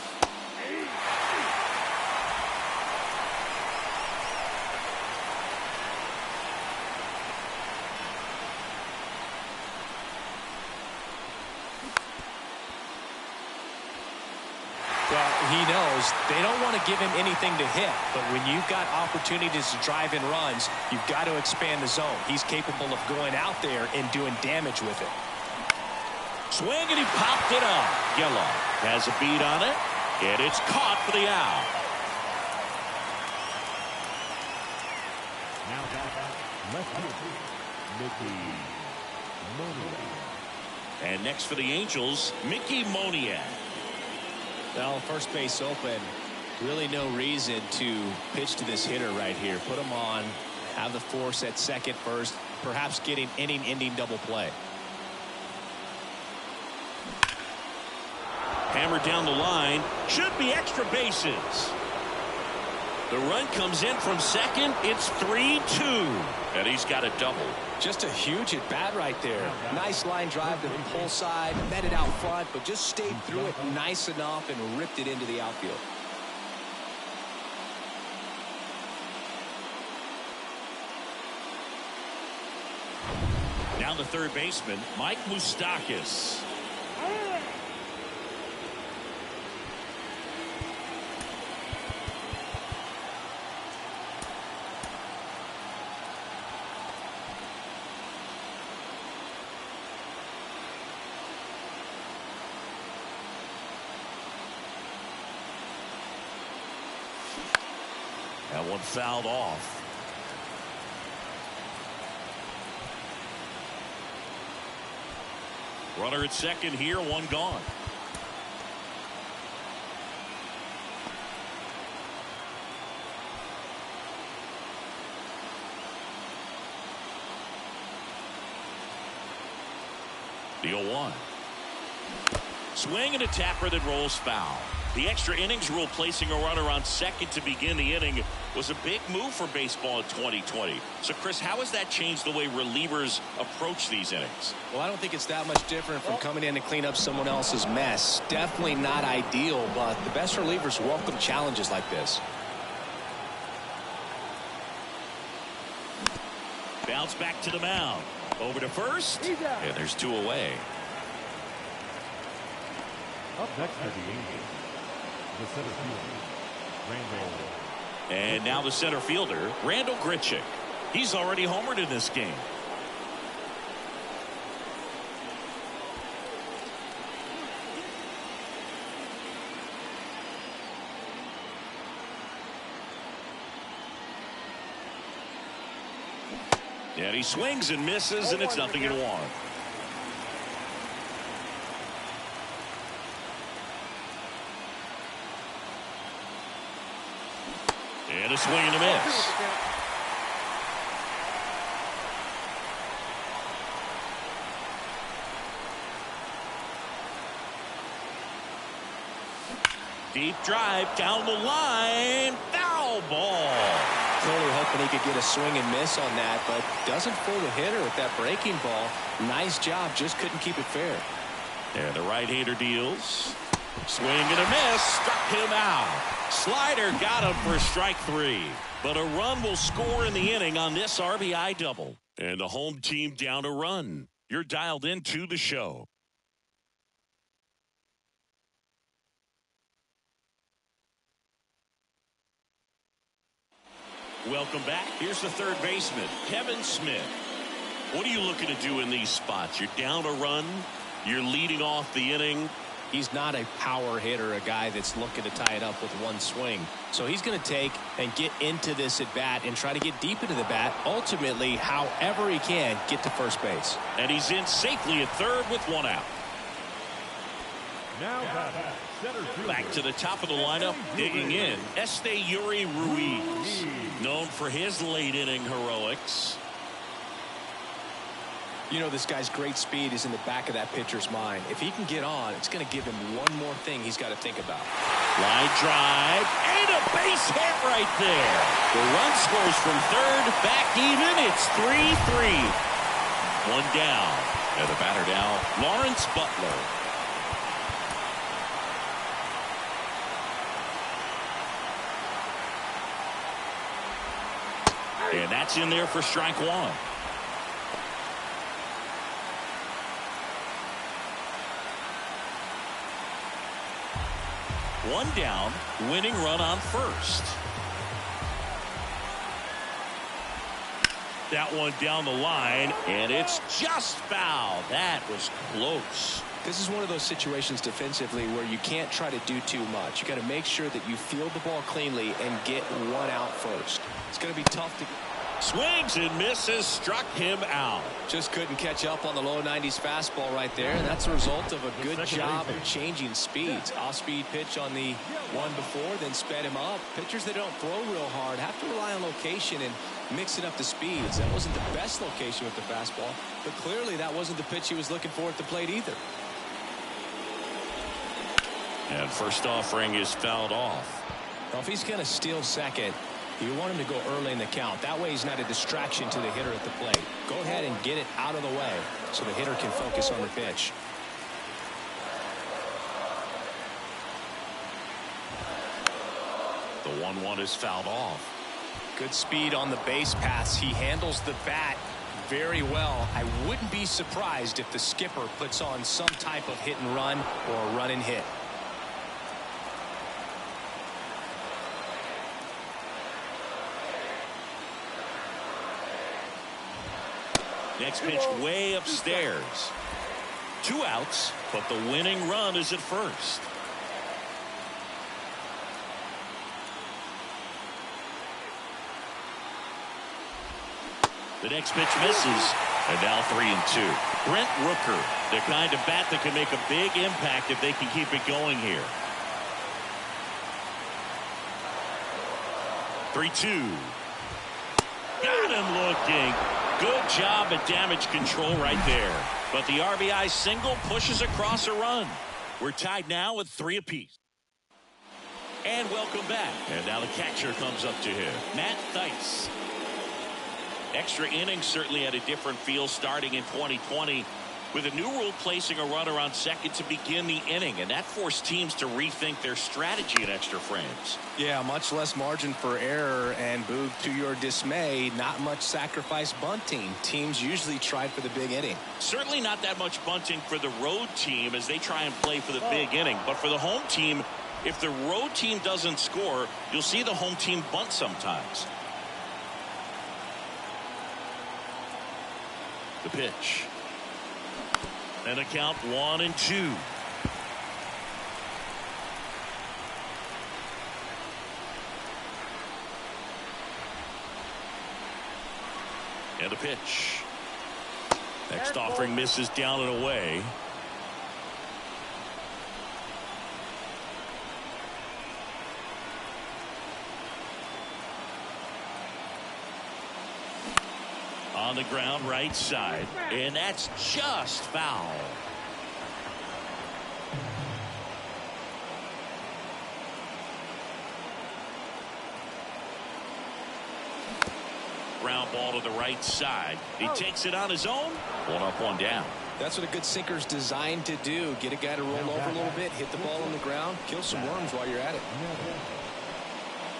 He knows they don't want to give him anything to hit, but when you've got opportunities to drive in runs, you've got to expand the zone. He's capable of going out there and doing damage with it. Swing, and he popped it up. Yellow has a beat on it, and it's caught for the out. Now left field, Mickey Moniak. And next for the Angels, Mickey Moniak. Well, first base open. Really no reason to pitch to this hitter right here. Put him on, have the force at second first, perhaps getting inning-ending double play. Hammered down the line. Should be extra bases. The run comes in from second. It's 3-2. And he's got a double. Just a huge at bat right there. Nice line drive to the pull side, met it out front, but just stayed through it nice enough and ripped it into the outfield. Now the third baseman, Mike Moustakas. That one fouled off. Runner at second here, one gone. The 0-1. Swing and a tapper that rolls foul. The extra innings rule placing a runner on second to begin the inning was a big move for baseball in 2020. So, Chris, how has that changed the way relievers approach these innings? Well, I don't think it's that much different from coming in to clean up someone else's mess. Definitely not ideal, but the best relievers welcome challenges like this. Bounce back to the mound. Over to first. And there's two away. Up next for the Angels, the center fielder, Randall. And now the center fielder, Randall Grichuk. He's already homered in this game. And he swings and misses, and it's 0-1. And a swing and a miss. Deep drive down the line. Foul ball. Clearly hoping he could get a swing and miss on that, but doesn't fool the hitter with that breaking ball. Nice job, just couldn't keep it fair. And the right-hander deals. Swing and a miss. Struck him out. Slider got him for strike three. But a run will score in the inning on this RBI double. And the home team down a run. You're dialed into the show. Welcome back. Here's the third baseman, Kevin Smith. What are you looking to do in these spots? You're down a run. You're leading off the inning. He's not a power hitter, a guy that's looking to tie it up with one swing. So he's going to take and get into this at bat and try to get deep into the bat. Ultimately, however he can, get to first base. And he's in safely at third with one out. Now center fielder. Back to the top of the lineup, digging in, Yuri Ruiz, known for his late inning heroics. You know, this guy's great speed is in the back of that pitcher's mind. If he can get on, it's going to give him one more thing he's got to think about. Line drive and a base hit right there. The run scores from third, back even. It's 3-3. One down. And the batter now, Lawrence Butler. And that's in there for strike one. One down, winning run on first. That one down the line, and it's just foul. That was close. This is one of those situations defensively where you can't try to do too much. You got to make sure that you field the ball cleanly and get one out first. It's going to be tough to... Swings and misses, struck him out. Just couldn't catch up on the low 90s fastball right there, and that's a result of a good job of changing speeds. Off-speed pitch on the one before, then sped him up. Pitchers that don't throw real hard have to rely on location and mixing up the speeds. That wasn't the best location with the fastball, but clearly that wasn't the pitch he was looking for at the plate either. And first offering is fouled off. Well, if he's going to steal second, you want him to go early in the count. That way he's not a distraction to the hitter at the plate. Go ahead and get it out of the way so the hitter can focus on the pitch. The 1-1 is fouled off. Good speed on the base paths. He handles the bat very well. I wouldn't be surprised if the skipper puts on some type of hit and run or run and hit. Next pitch way upstairs. 2 outs, but the winning run is at first. The next pitch misses, and now 3-2. Brent Rooker, the kind of bat that can make a big impact if they can keep it going here. 3-2. Got him looking. Good job at damage control right there. But the RBI single pushes across a run. We're tied now with 3 apiece. And welcome back. And now the catcher comes up to him, Matt Thaiss. Extra innings certainly had a different feel starting in 2020 with a new rule placing a runner on second to begin the inning, and that forced teams to rethink their strategy in extra frames. Yeah, much less margin for error, and Boog, to your dismay, not much sacrifice bunting. Teams usually try for the big inning. Certainly not that much bunting for the road team as they try and play for the big inning, but for the home team, if the road team doesn't score, you'll see the home team bunt sometimes. The pitch. And a count 1-2. And a pitch. Next offering misses down and away. On the ground, right side, and that's just foul. Ground ball to the right side. He takes it on his own. 1 up, 1 down. That's what a good sinker's designed to do. Get a guy to roll over a little bit, hit the ball on the ground, kill some worms while you're at it.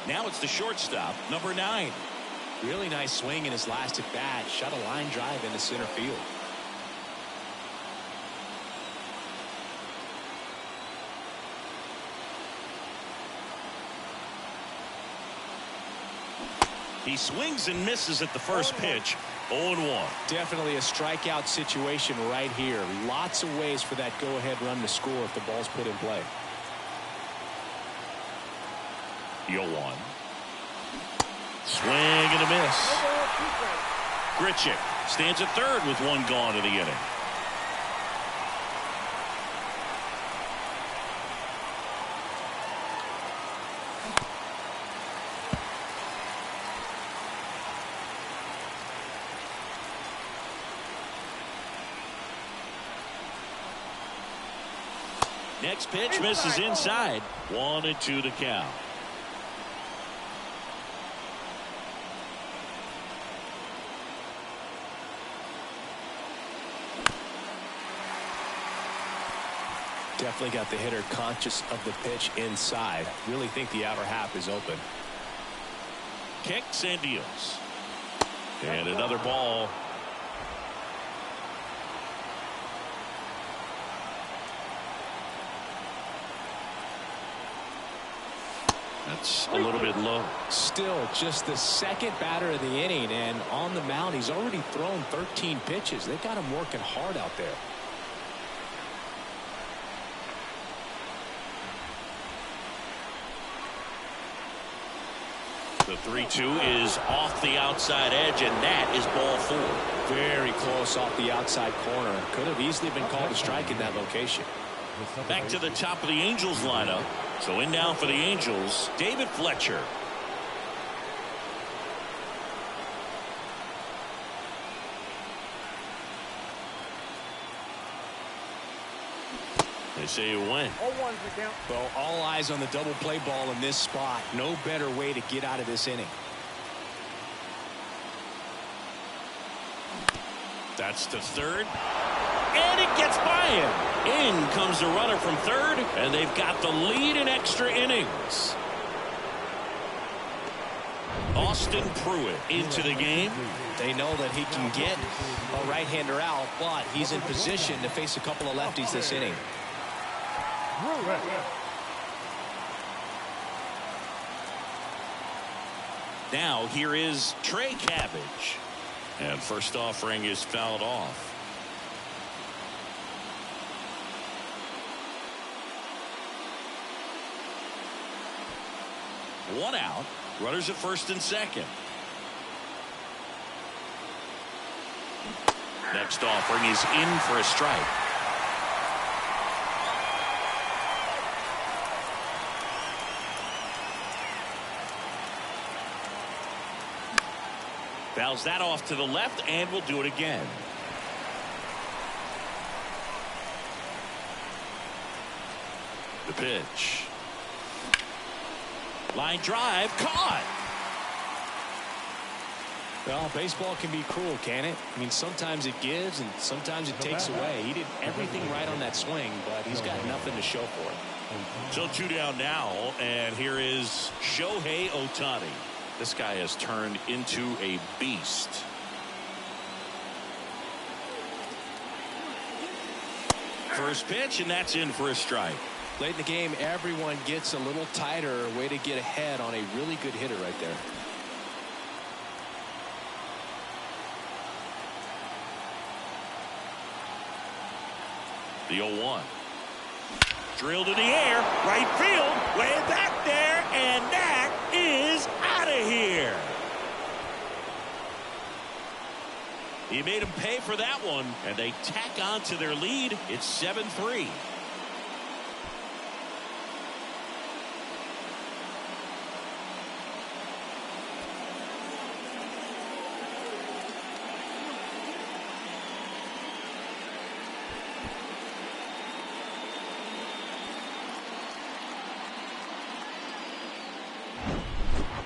Now it's the shortstop, number 9. Really nice swing in his last at bat. Shot a line drive into center field. He swings and misses at the first pitch. 0-1. Definitely a strikeout situation right here. Lots of ways for that go-ahead run to score if the ball's put in play. 0-1. Swing and a miss. Grichuk stands at third with 1 gone to the inning. Next pitch misses inside. 1-2 to count. Definitely got the hitter conscious of the pitch inside. Really think the outer half is open. Kicks and deals. And another ball. That's a little bit low. Still just the second batter of the inning, and on the mound he's already thrown 13 pitches. They've got him working hard out there. The 3-2 is off the outside edge, and that is ball 4. Very close off the outside corner. Could have easily been called a strike in that location. Back to the top of the Angels lineup. So in now for the Angels, David Fletcher. They say you win. 0-1's the count. Well, all eyes on the double play ball in this spot. No better way to get out of this inning. That's to third. And it gets by him. In comes the runner from third, and they've got the lead in extra innings. Austin Pruitt into the game. They know that he can get a right-hander out, but he's in position to face a couple of lefties this inning. Now here is Trey Cabbage. And first offering is fouled off. One out. Runners at first and second. Next offering is in for a strike. Fouls that off to the left, and will do it again. The pitch. Line drive, caught. Well, baseball can be cruel, can it? I mean, sometimes it gives and sometimes it takes away. He did everything right on that swing, but he's got nothing to show for it. So 2 down now, and here is Shohei Ohtani. This guy has turned into a beast. First pitch, and that's in for a strike. Late in the game, everyone gets a little tighter. Way to get ahead on a really good hitter right there. The 0-1. Drilled in the air, right field, way back there, and that is out of here. He made him pay for that one, and they tack on to their lead. It's 7-3.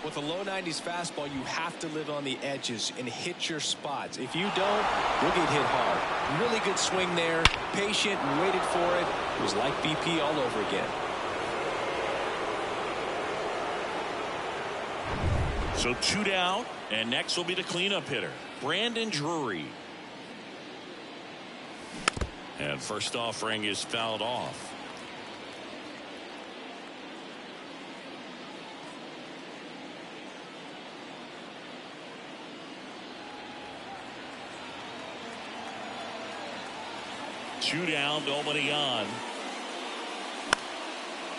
With a low 90s fastball, you have to live on the edges and hit your spots. If you don't, you'll get hit hard. Really good swing there. Patient and waited for it. It was like BP all over again. So 2 down, and next will be the cleanup hitter, Brandon Drury. And first offering is fouled off. Two down, nobody on.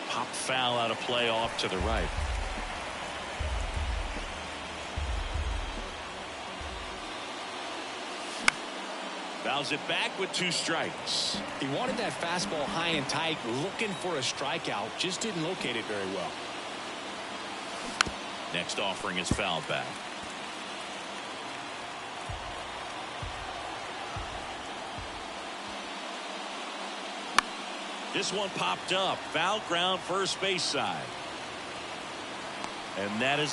Pop foul out of play off to the right. Fouls it back with 2 strikes. He wanted that fastball high and tight, looking for a strikeout. Just didn't locate it very well. Next offering is fouled back. This one popped up. Foul ground, first base side. And that is